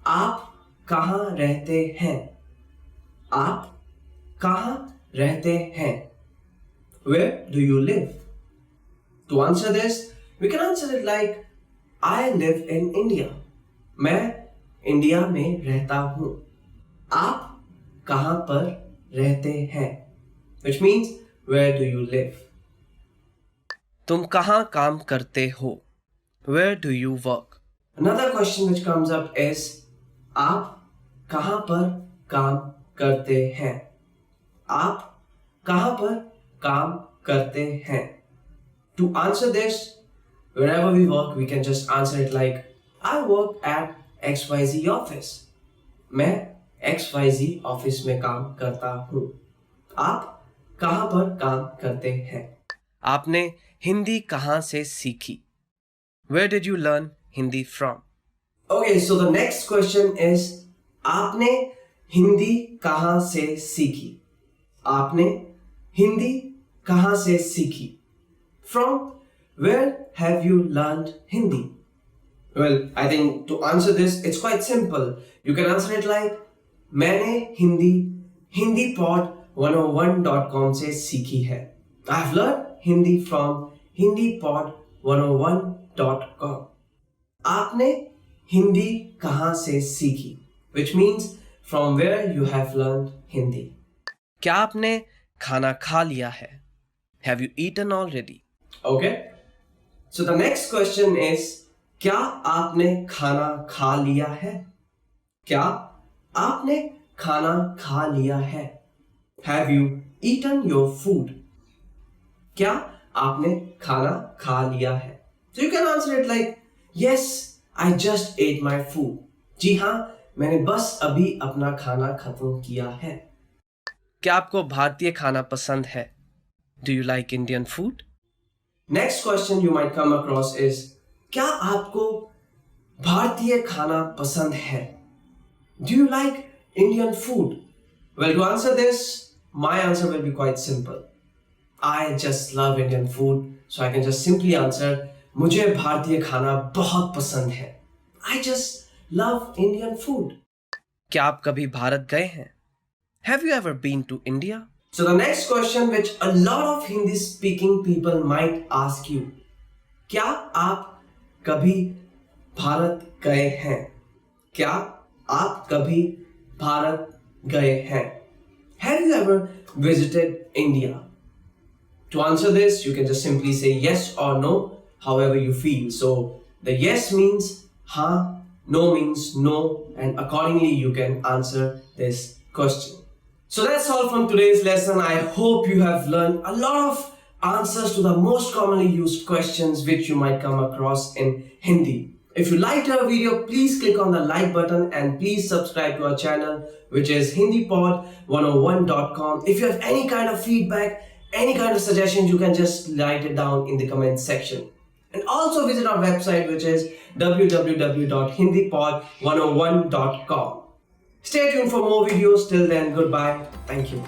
आप कहाँ रहते हैं? आप कहाँ रहते हैं? Where do you live? To answer this, we can answer it like, I live in India. मैं इंडिया में रहता हूँ. आप कहाँ पर रहते हैं? which means where do you live. तुम कहाँ काम करते हो? Where do you work? Another question which comes up is आप कहाँ पर काम करते हैं? आप कहाँ पर काम करते हैं? To answer this, wherever we work, we can just answer it like I work at XYZ office. मैं XYZ ऑफिस में काम करता हूँ. आप कहाँ पर काम करते हैं? आपने हिंदी कहाँ से सीखी? Where did you learn Hindi from? Okay, so the next question is आपने हिंदी कहाँ से सीखी? आपने हिंदी कहाँ से सीखी? From where have you learned Hindi? Well, I think to answer this, it's quite simple. You can answer it like मैंने Hindi hindipod101.com से सीखी है. I've learned Hindi from hindipod101.com. आपने हिंदी कहाँ से सीखी? Which means from where you have learned Hindi. क्या आपने खाना खा लिया है? Have you eaten already? Okay. So the next question is क्या आपने खाना खा लिया है? क्या आपने खाना खा लिया है? Have you eaten your food? क्या आपने खाना खा लिया है? So you can answer it like yes, I just ate my food. जी हाँ, मैंने बस अभी अपना खाना खत्म किया है. क्या आपको भारतीय खाना पसंद है? Do you like Indian food? Next question you might come across is क्या आपको भारतीय खाना पसंद है? Do you like Indian food? Well, to answer this, my answer will be quite simple. I just love Indian food, so I can just simply answer मुझे भारतीय खाना बहुत पसंद है. I just love Indian food. क्या आप कभी भारत गए हैं? Have you ever been to India? So the next question which a lot of Hindi speaking people might ask you, क्या आप कभी भारत गए हैं? क्या आप कभी भारत गए हैं? Have you ever visited India? To answer this, you can just simply say yes or no, however you feel. So the yes means हाँ, no means no, and accordingly you can answer this question. So that's all from today's lesson. I hope you have learned a lot of answers to the most commonly used questions which you might come across in Hindi. If you liked our video, please click on the like button and please subscribe to our channel, which is hindipod101.com. If you have any kind of feedback, any kind of suggestions, you can just write it down in the comment section. And also visit our website, which is www.hindipod101.com. Stay tuned for more videos. Till then, goodbye. Thank you.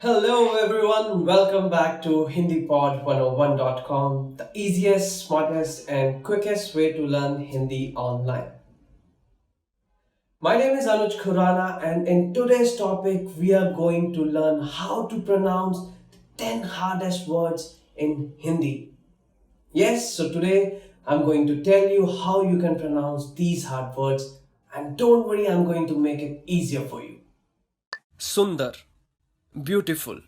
Hello everyone, welcome back to HindiPod101.com, the easiest, smartest and quickest way to learn Hindi online. My name is Anuj Khurana and in today's topic we are going to learn how to pronounce the 10 hardest words in Hindi. Yes, so today I'm going to tell you how you can pronounce these hard words, and don't worry, I'm going to make it easier for you. Sundar, beautiful.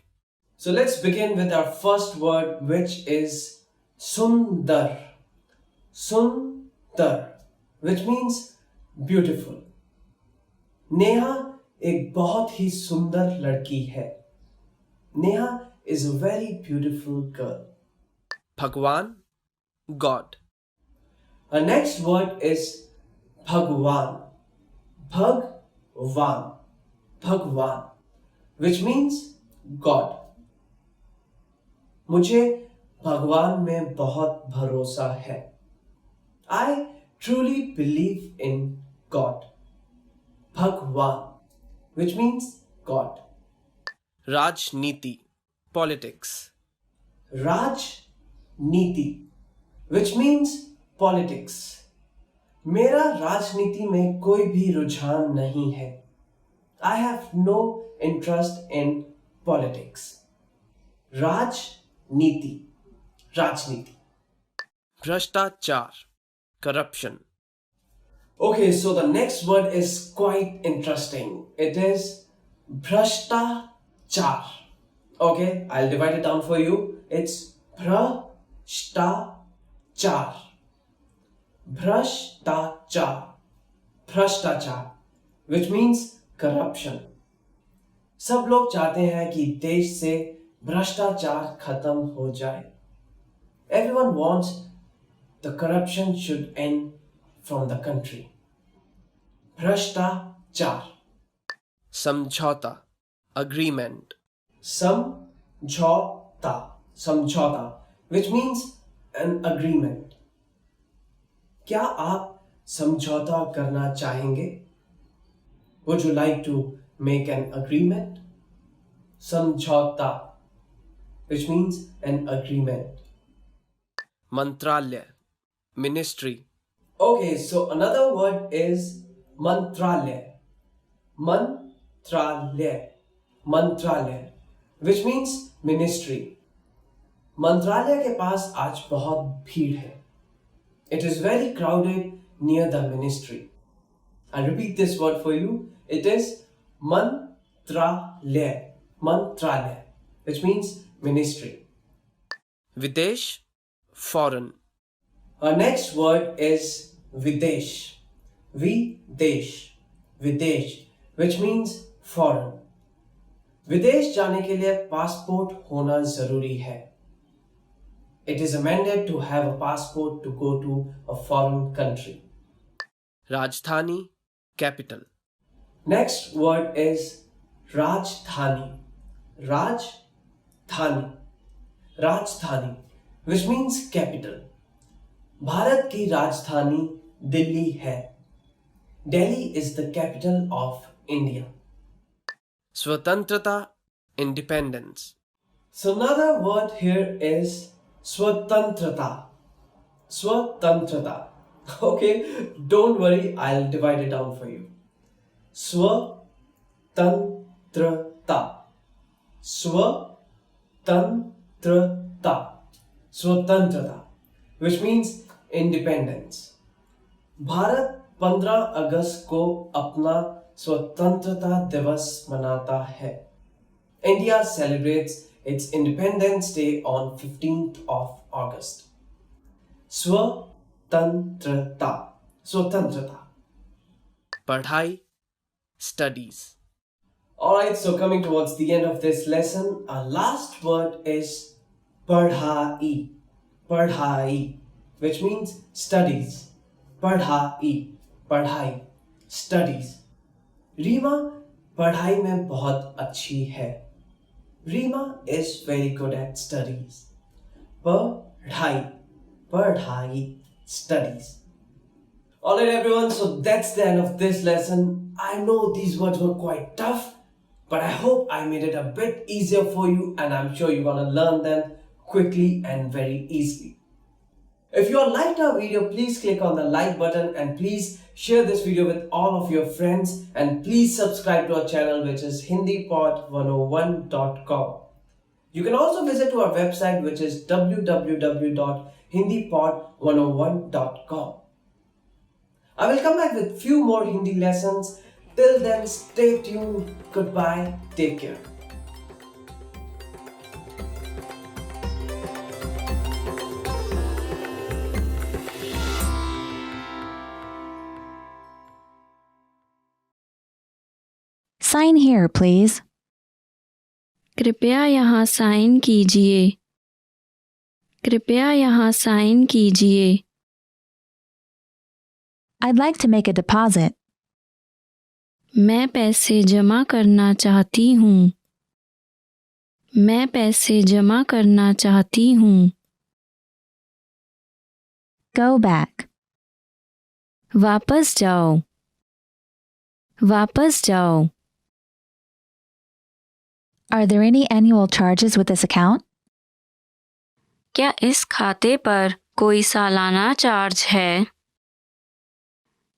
So let's begin with our first word, which is Sundar. Sundar, which means beautiful. Neha एक बहुत ही सुंदर लड़की है. Neha is a very beautiful girl. Bhagwan, God. Our next word is Bhagwan. Bhagwan. Bhagwan, which means God. मुझे भगवान में बहुत भरोसा है. I truly believe in God. Bhagwan, which means God. Rajniti, politics. Rajniti, which means politics. मेरा राजनीति में कोई भी रुझान नहीं है. I have no interest in politics. Rajniti, राजनीति. भ्रष्टाचार, corruption. Okay, so the next word is quite interesting. It is bhrashtachar. Okay, I'll divide it down for you. It's bhrashtachar. Bhrashtachar. Bhrashtachar, which means corruption. सब लोग चाहते हैं कि देश से भ्रष्टाचार खत्म हो जाए. Everyone wants the corruption should end from the country. Bhrashtachar. समझौता, agreement. Samjhauta, which means an agreement. क्या आप समझौता करना चाहेंगे? Would you like to make an agreement? Samjhauta, which means an agreement. मंत्रालय, ministry. Okay, so another word is mantralaya. Mantralaya, which means ministry. मंत्रालय के पास आज बहुत भीड़ है. It is very crowded near the ministry. I'll repeat this word for you. It is mantralaya, which means ministry. विदेश, foreign. Our next word is videsh. Videsh, which means foreign. विदेश जाने के लिए पासपोर्ट होना जरूरी है. It is amended to have a passport to go to a foreign country. राजधानी, capital. Next word is Rajdhani. Rajdhani, which means capital. Bharat की राजधानी दिल्ली है. Delhi is the capital of India. स्वतंत्रता, independence. So another word here is swatantrata. Okay, don't worry, I'll divide it down for you. Swatantrata. Swatantrata, which means independence. Bharat 15 अगस्त को अपना स्वतंत्रता दिवस मनाता है. India celebrates its Independence Day on 15th of August. Swatantrata. पढ़ाई, studies. Alright, so coming towards the end of this lesson, our last word is padhai. Padhai, which means studies. Padhai, studies. Reema पढ़ाई में बहुत अच्छी है. Reema is very good at studies. Padhai, studies. Alright everyone, so that's the end of this lesson. I know these words were quite tough, but I hope I made it a bit easier for you, and I'm sure you're gonna learn them quickly and very easily. If you all liked our video, please click on the like button and please share this video with all of your friends, and please subscribe to our channel, which is hindipod101.com. You can also visit to our website, which is www.hindipod101.com. I will come back with few more Hindi lessons. Till then, stay tuned. Goodbye. Take care. Sign here, please. कृपया यहाँ sign कीजिए. कृपया यहाँ sign कीजिए. I'd like to make a deposit. मैं पैसे जमा करना चाहती हूँ. मैं पैसे जमा करना चाहती हूँ. Go back. वापस जाओ. वापस जाओ. Are there any annual charges with this account? क्या इस खाते पर कोई सालाना चार्ज है?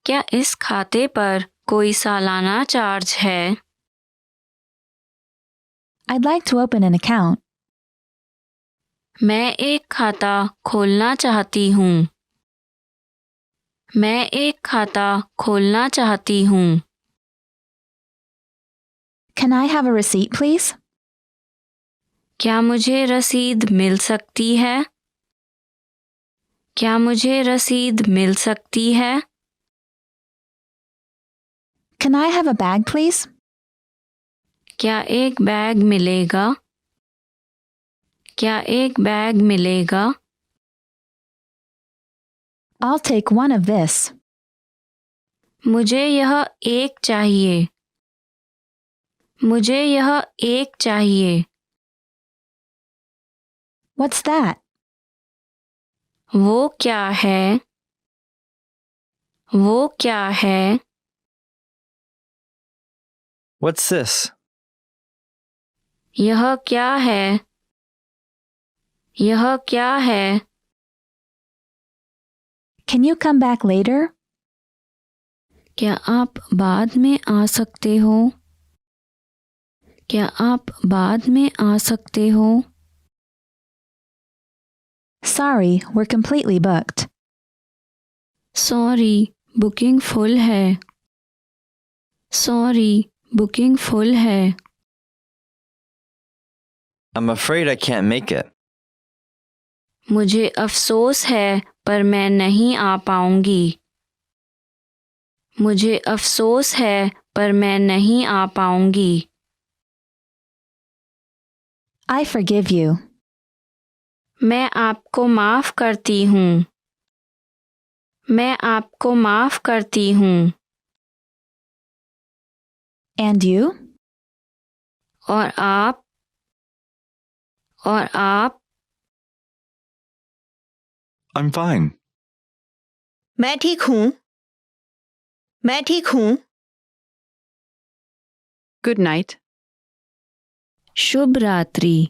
क्या इस खाते पर कोई सालाना चार्ज है? I'd like to open an account. मैं एक खाता खोलना चाहती हूँ। मैं एक खाता खोलना चाहती हूँ। Can I have a receipt, please? क्या मुझे रसीद मिल सकती है? क्या मुझे रसीद मिल सकती है? Can I have a bag, please? क्या एक बैग मिलेगा? क्या एक बैग मिलेगा? I'll take one of this. मुझे यह एक चाहिए। मुझे यह एक चाहिए। What's that? वो क्या है? वो क्या है? What's this? यह क्या है? यह क्या है? Can you come back later? क्या आप बाद में आ सकते हो? क्या आप बाद में आ सकते हो? Sorry, we're completely booked. Sorry, booking full है। सॉरी, बुकिंग फुल है। I'm afraid I can't make it. मुझे अफसोस है पर मैं नहीं आ पाऊंगी। मुझे अफसोस है पर मैं नहीं आ पाऊंगी। I forgive you. मैं आपको माफ करती हूँ। मैं आपको माफ करती हूँ। And you? और आप? और आप? I'm fine. मैं ठीक हूँ। मैं ठीक हूँ। Good night. शुभ रात्रि।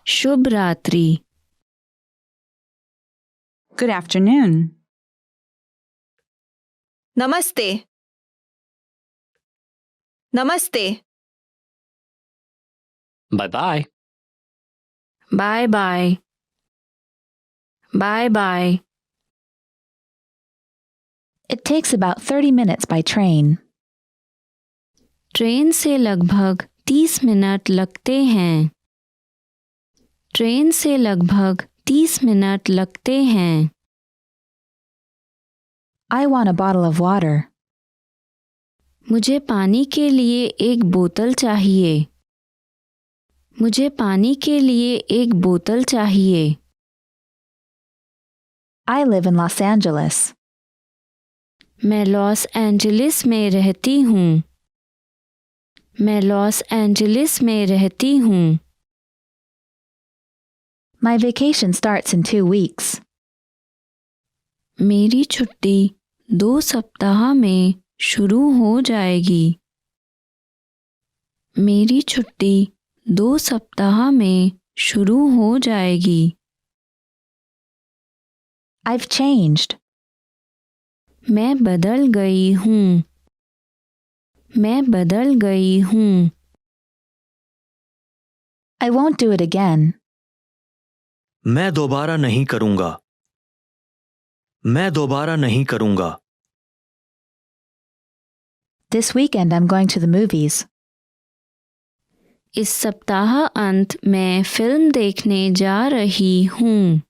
शुभ रात्रि। Good afternoon. नमस्ते। नमस्ते। Bye-bye. Bye bye. Bye bye. It takes about 30 minutes by train. Train से लगभग 30 मिनट लगते हैं। ट्रेन से लगभग 30 मिनट लगते हैं। I want a bottle of water. मुझे पानी के लिए एक बोतल चाहिए। मुझे पानी के लिए एक बोतल चाहिए। I live in Los Angeles. मैं लॉस एंजलिस में रहती हूँ। मैं लॉस एंजलिस में रहती हूँ। My vacation starts in 2 weeks. मेरी छुट्टी 2 सप्ताह में शुरू हो जाएगी। मेरी छुट्टी 2 सप्ताह में शुरू हो जाएगी। I've changed. मैं बदल गई हूँ। मैं बदल गई हूँ। I won't do it again. मैं दोबारा नहीं करूंगा। मैं दोबारा नहीं करूंगा। This weekend I'm going to the movies. इस सप्ताह अंत मैं फिल्म देखने जा रही हूँ।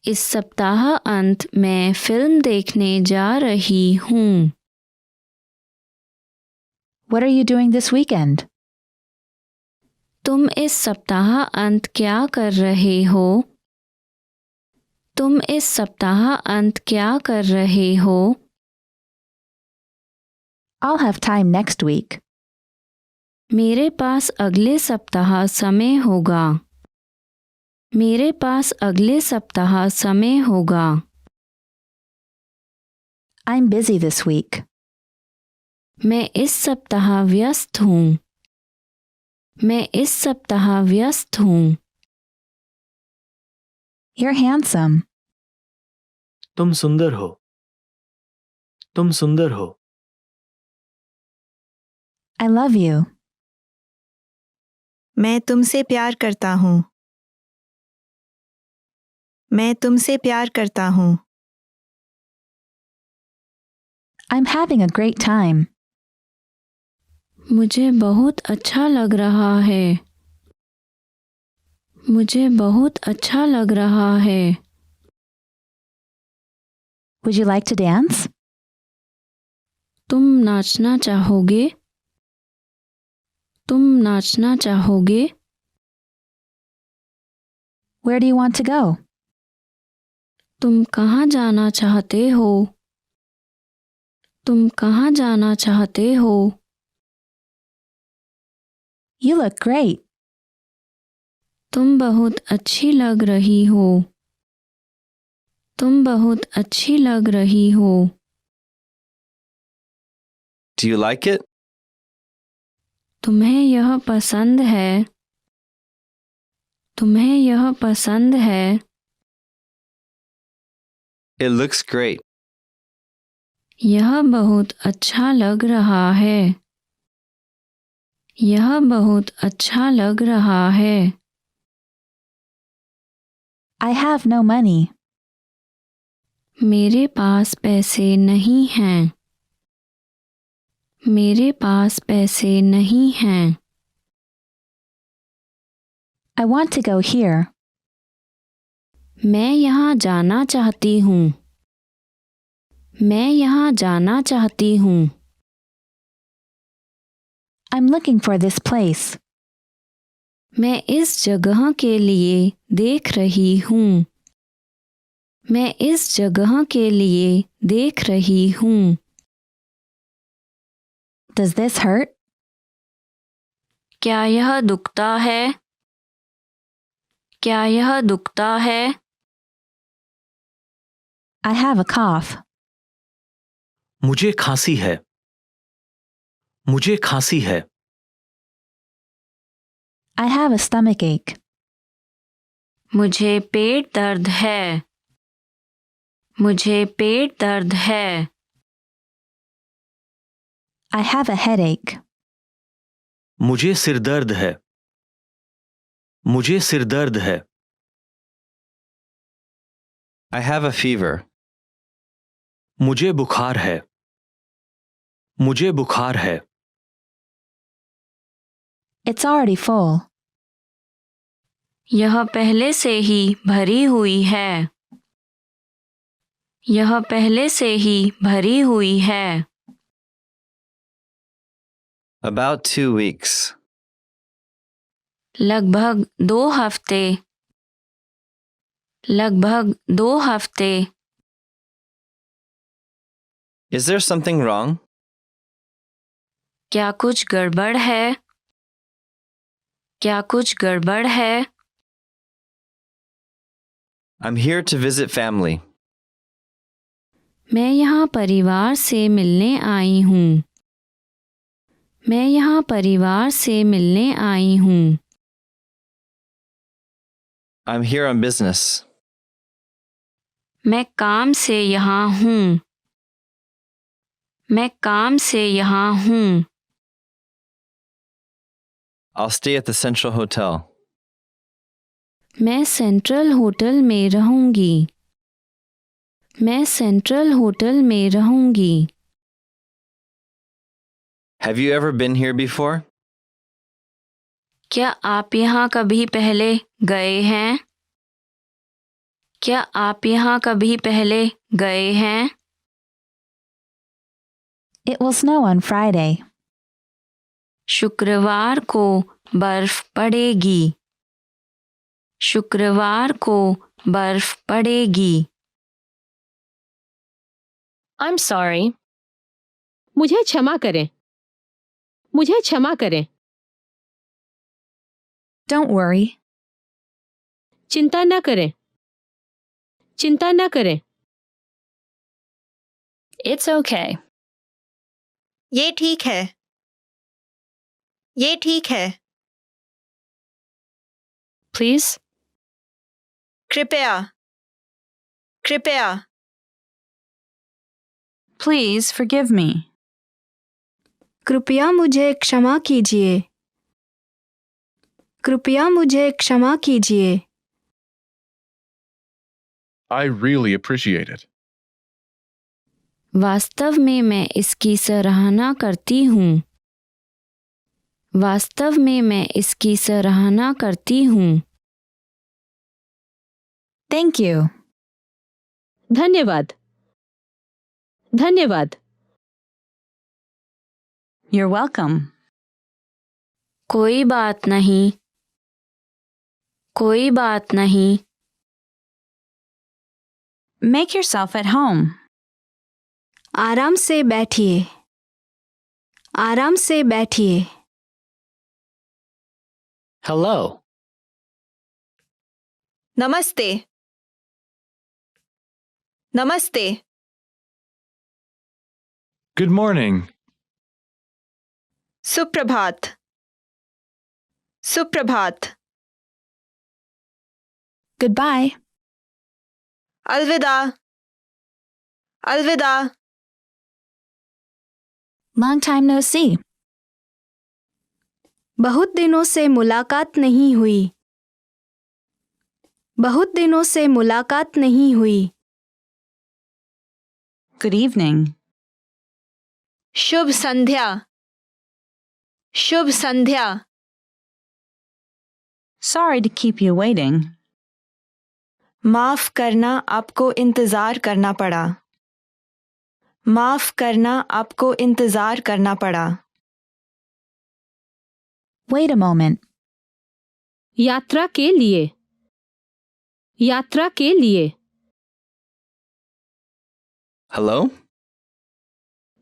इस सप्ताह अंत मैं फिल्म देखने जा रही हूँ। What are you doing this weekend? तुम इस सप्ताह अंत क्या कर रहे हो? तुम इस सप्ताह अंत क्या कर रहे हो? I'll have time next week. मेरे पास अगले सप्ताह समय होगा। मेरे पास अगले सप्ताह समय होगा। I'm busy this week. मैं इस सप्ताह व्यस्त हूँ। मैं इस सप्ताह व्यस्त हूँ। You're handsome. तुम सुंदर हो। तुम सुंदर हो। I love you. मैं तुमसे प्यार करता हूँ। मैं तुमसे प्यार करता हूँ। I'm having a great time. मुझे बहुत अच्छा लग रहा है। मुझे बहुत अच्छा लग रहा है। Would you like to dance? तुम नाचना चाहोगे? तुम नाचना चाहोगे? Where do you want to go? तुम कहाँ जाना चाहते हो? तुम कहाँ जाना चाहते हो? You look great. तुम बहुत अच्छी लग रही हो। तुम बहुत अच्छी लग रही हो। Do you like it? तुम्हें यह पसंद है? तुम्हें यह पसंद है? It looks great. यह बहुत अच्छा लग रहा है। यह बहुत अच्छा लग रहा है। I have no money. मेरे पास पैसे नहीं हैं। मेरे पास पैसे नहीं हैं। I want to go here. मैं यहाँ जाना चाहती हूँ। मैं यहाँ जाना चाहती हूँ। I'm looking for this place. मैं इस जगह के लिए देख रही हूँ। मैं इस जगह के लिए देख रही हूँ। Does this hurt? क्या यह दुखता है? क्या यह दुखता है? I have a cough. मुझे खांसी है। मुझे खांसी है। I have a stomach ache. मुझे पेट दर्द है। मुझे पेट दर्द है। I have a headache. मुझे सिर दर्द है। मुझे सिर दर्द है। I have a fever. मुझे बुखार है। मुझे बुखार है। It's already full. यह पहले से ही भरी हुई है। यह पहले से ही भरी हुई है। About 2 weeks. लगभग 2 हफ्ते। लगभग 2 हफ्ते। Is there something wrong? क्या कुछ गड़बड़ है? क्या कुछ गड़बड़ है? I'm here to visit family. मैं यहाँ परिवार से मिलने आई हूँ। मैं यहाँ परिवार से मिलने आई हूँ। I'm here on business. मैं काम से यहाँ हूँ। मैं काम से यहाँ हूँ। I'll stay at the Central Hotel. मैं सेंट्रल होटल में रहूँगी। मैं सेंट्रल होटल में रहूँगी। Have you ever been here before? क्या आप यहाँ कभी पहले गए हैं? क्या आप यहाँ कभी पहले गए हैं? It will snow on Friday. शुक्रवार को बर्फ पड़ेगी। शुक्रवार को बर्फ पड़ेगी। I'm sorry. मुझे क्षमा करें। मुझे क्षमा करें। Don't worry. चिंता न करें। चिंता न करें। It's okay. ये ठीक है। ये ठीक है। Please. कृपया। कृपया। Please forgive me. कृपया मुझे क्षमा कीजिए। कृपया मुझे क्षमा कीजिए। I really appreciate it. वास्तव में मैं इसकी सराहना करती हूँ। वास्तव में मैं इसकी सराहना करती हूँ। Thank you. धन्यवाद। धन्यवाद। You're welcome. कोई बात नहीं। कोई बात नहीं। Make yourself at home. आराम से बैठिए। आराम से बैठिए। Hello. नमस्ते। नमस्ते। Good morning. सुप्रभात। सुप्रभात। Goodbye. अलविदा। अलविदा। Long time no see. बहुत दिनों से मुलाकात नहीं हुई। बहुत दिनों से मुलाकात नहीं हुई। Good evening. Shubh Sandhya. Shubh Sandhya. Sorry to keep you waiting. माफ करना, आपको इंतजार करना पड़ा। माफ करना, आपको इंतजार करना पड़ा। Wait a moment. यात्रा के लिए। यात्रा के लिए। Hello?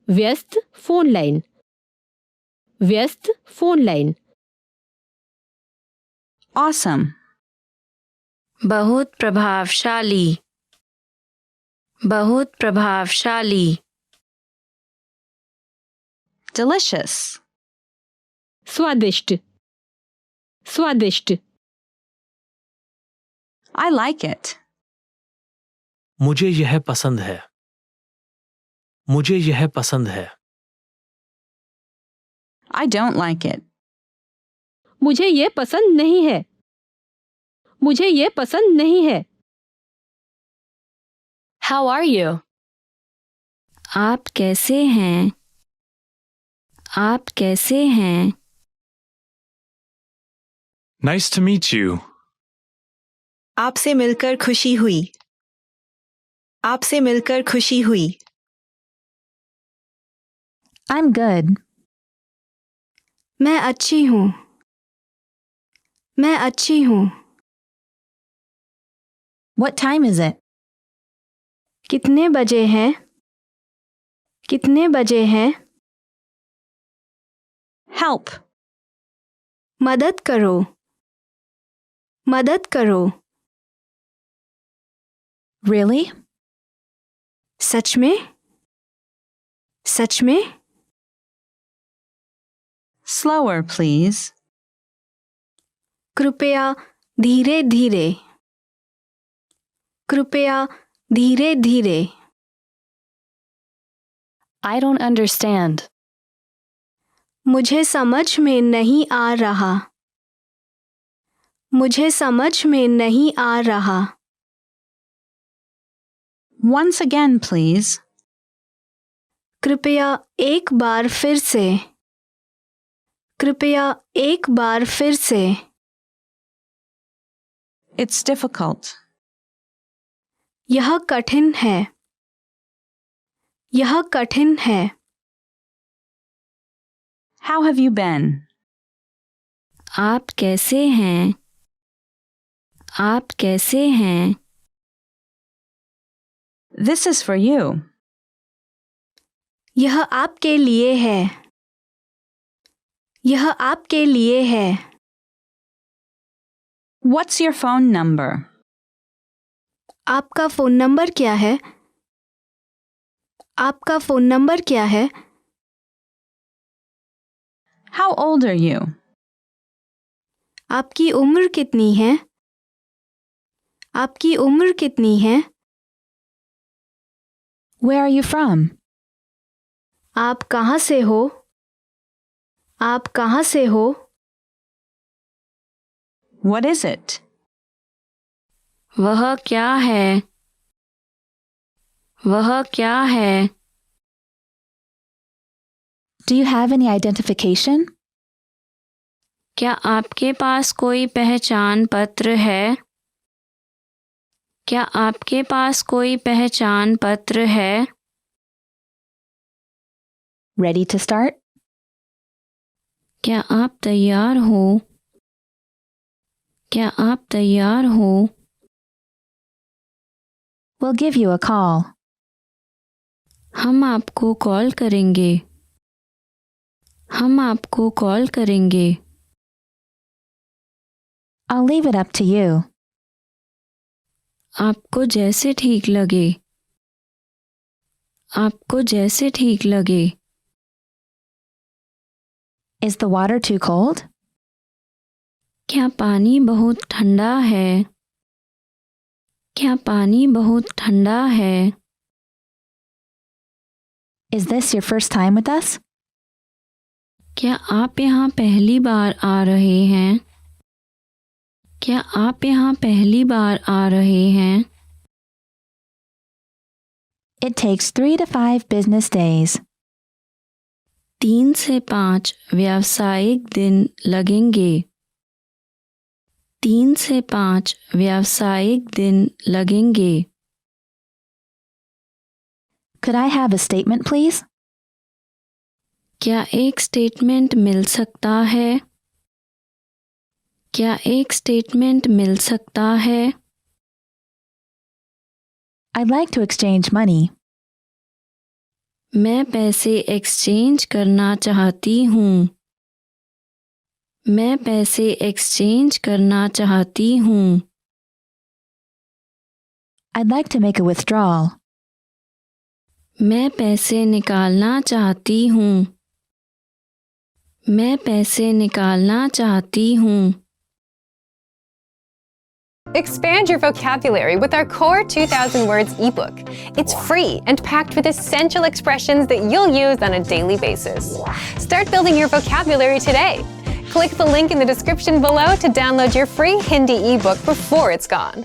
व्यस्त फोन लाइन। व्यस्त फोन लाइन। Awesome. बहुत प्रभावशाली। बहुत प्रभावशाली। Delicious. स्वादिष्ट। स्वादिष्ट। I like it. मुझे यह पसंद है। मुझे यह पसंद है। I don't like it. मुझे ये पसंद नहीं है। मुझे ये पसंद नहीं है। How are you? आप कैसे हैं? आप कैसे हैं? Nice to meet you. आपसे मिलकर खुशी हुई। आपसे मिलकर खुशी हुई। I'm good. मैं अच्छी हूँ। मैं अच्छी हूँ। What time is it? कितने बजे हैं? कितने बजे हैं? Help. मदद करो। मदद करो। Really? सच में? सच में? Slower, please. कृपया धीरे धीरे। कृपया धीरे धीरे। I don't understand. मुझे समझ में नहीं आ रहा। मुझे समझ में नहीं आ रहा। Once again, please. कृपया एक बार फिर से। कृपया एक बार फिर से। It's difficult. यह कठिन है। यह कठिन है। How have you been? आप कैसे हैं? आप कैसे हैं? This is for you. यह आपके लिए है। यह आपके लिए है। What's your phone number? आपका फोन नंबर क्या है? आपका फोन नंबर क्या है? How old are you? आपकी उम्र कितनी है? आपकी उम्र कितनी है? Where are you from? आप कहाँ से हो? आप कहाँ से हो? What is it? वह क्या है? वह क्या है? Do you have any identification? क्या आपके पास कोई पहचान पत्र है? क्या आपके पास कोई पहचान पत्र है? Ready to start? क्या आप तैयार हो? क्या आप तैयार हो? We'll give you a call. हम आपको कॉल करेंगे। हम आपको कॉल करेंगे। I'll leave it up to you. आपको जैसे ठीक लगे। आपको जैसे ठीक लगे। Is the water too cold? क्या पानी बहुत ठंडा है? क्या पानी बहुत ठंडा है? Is this your first time with us? क्या आप यहाँ पहली बार आ रहे हैं? क्या आप यहाँ पहली बार आ रहे हैं? It takes 3 to 5 business days. 3 से 5 व्यावसायिक दिन लगेंगे। 3 से 5 व्यावसायिक दिन लगेंगे। Could I have a statement, please? क्या एक स्टेटमेंट मिल सकता है? क्या एक स्टेटमेंट मिल सकता है? I'd like to exchange money. मैं पैसे एक्सचेंज करना चाहती हूँ। मैं पैसे एक्सचेंज करना चाहती हूँ। I'd like to make a withdrawal. मैं पैसे निकालना चाहती हूँ। मैं पैसे निकालना चाहती हूँ। Expand your vocabulary with our Core 2000 Words ebook. It's free and packed with essential expressions that you'll use on a daily basis. Start building your vocabulary today. Click the link in the description below to download your free Hindi ebook before it's gone.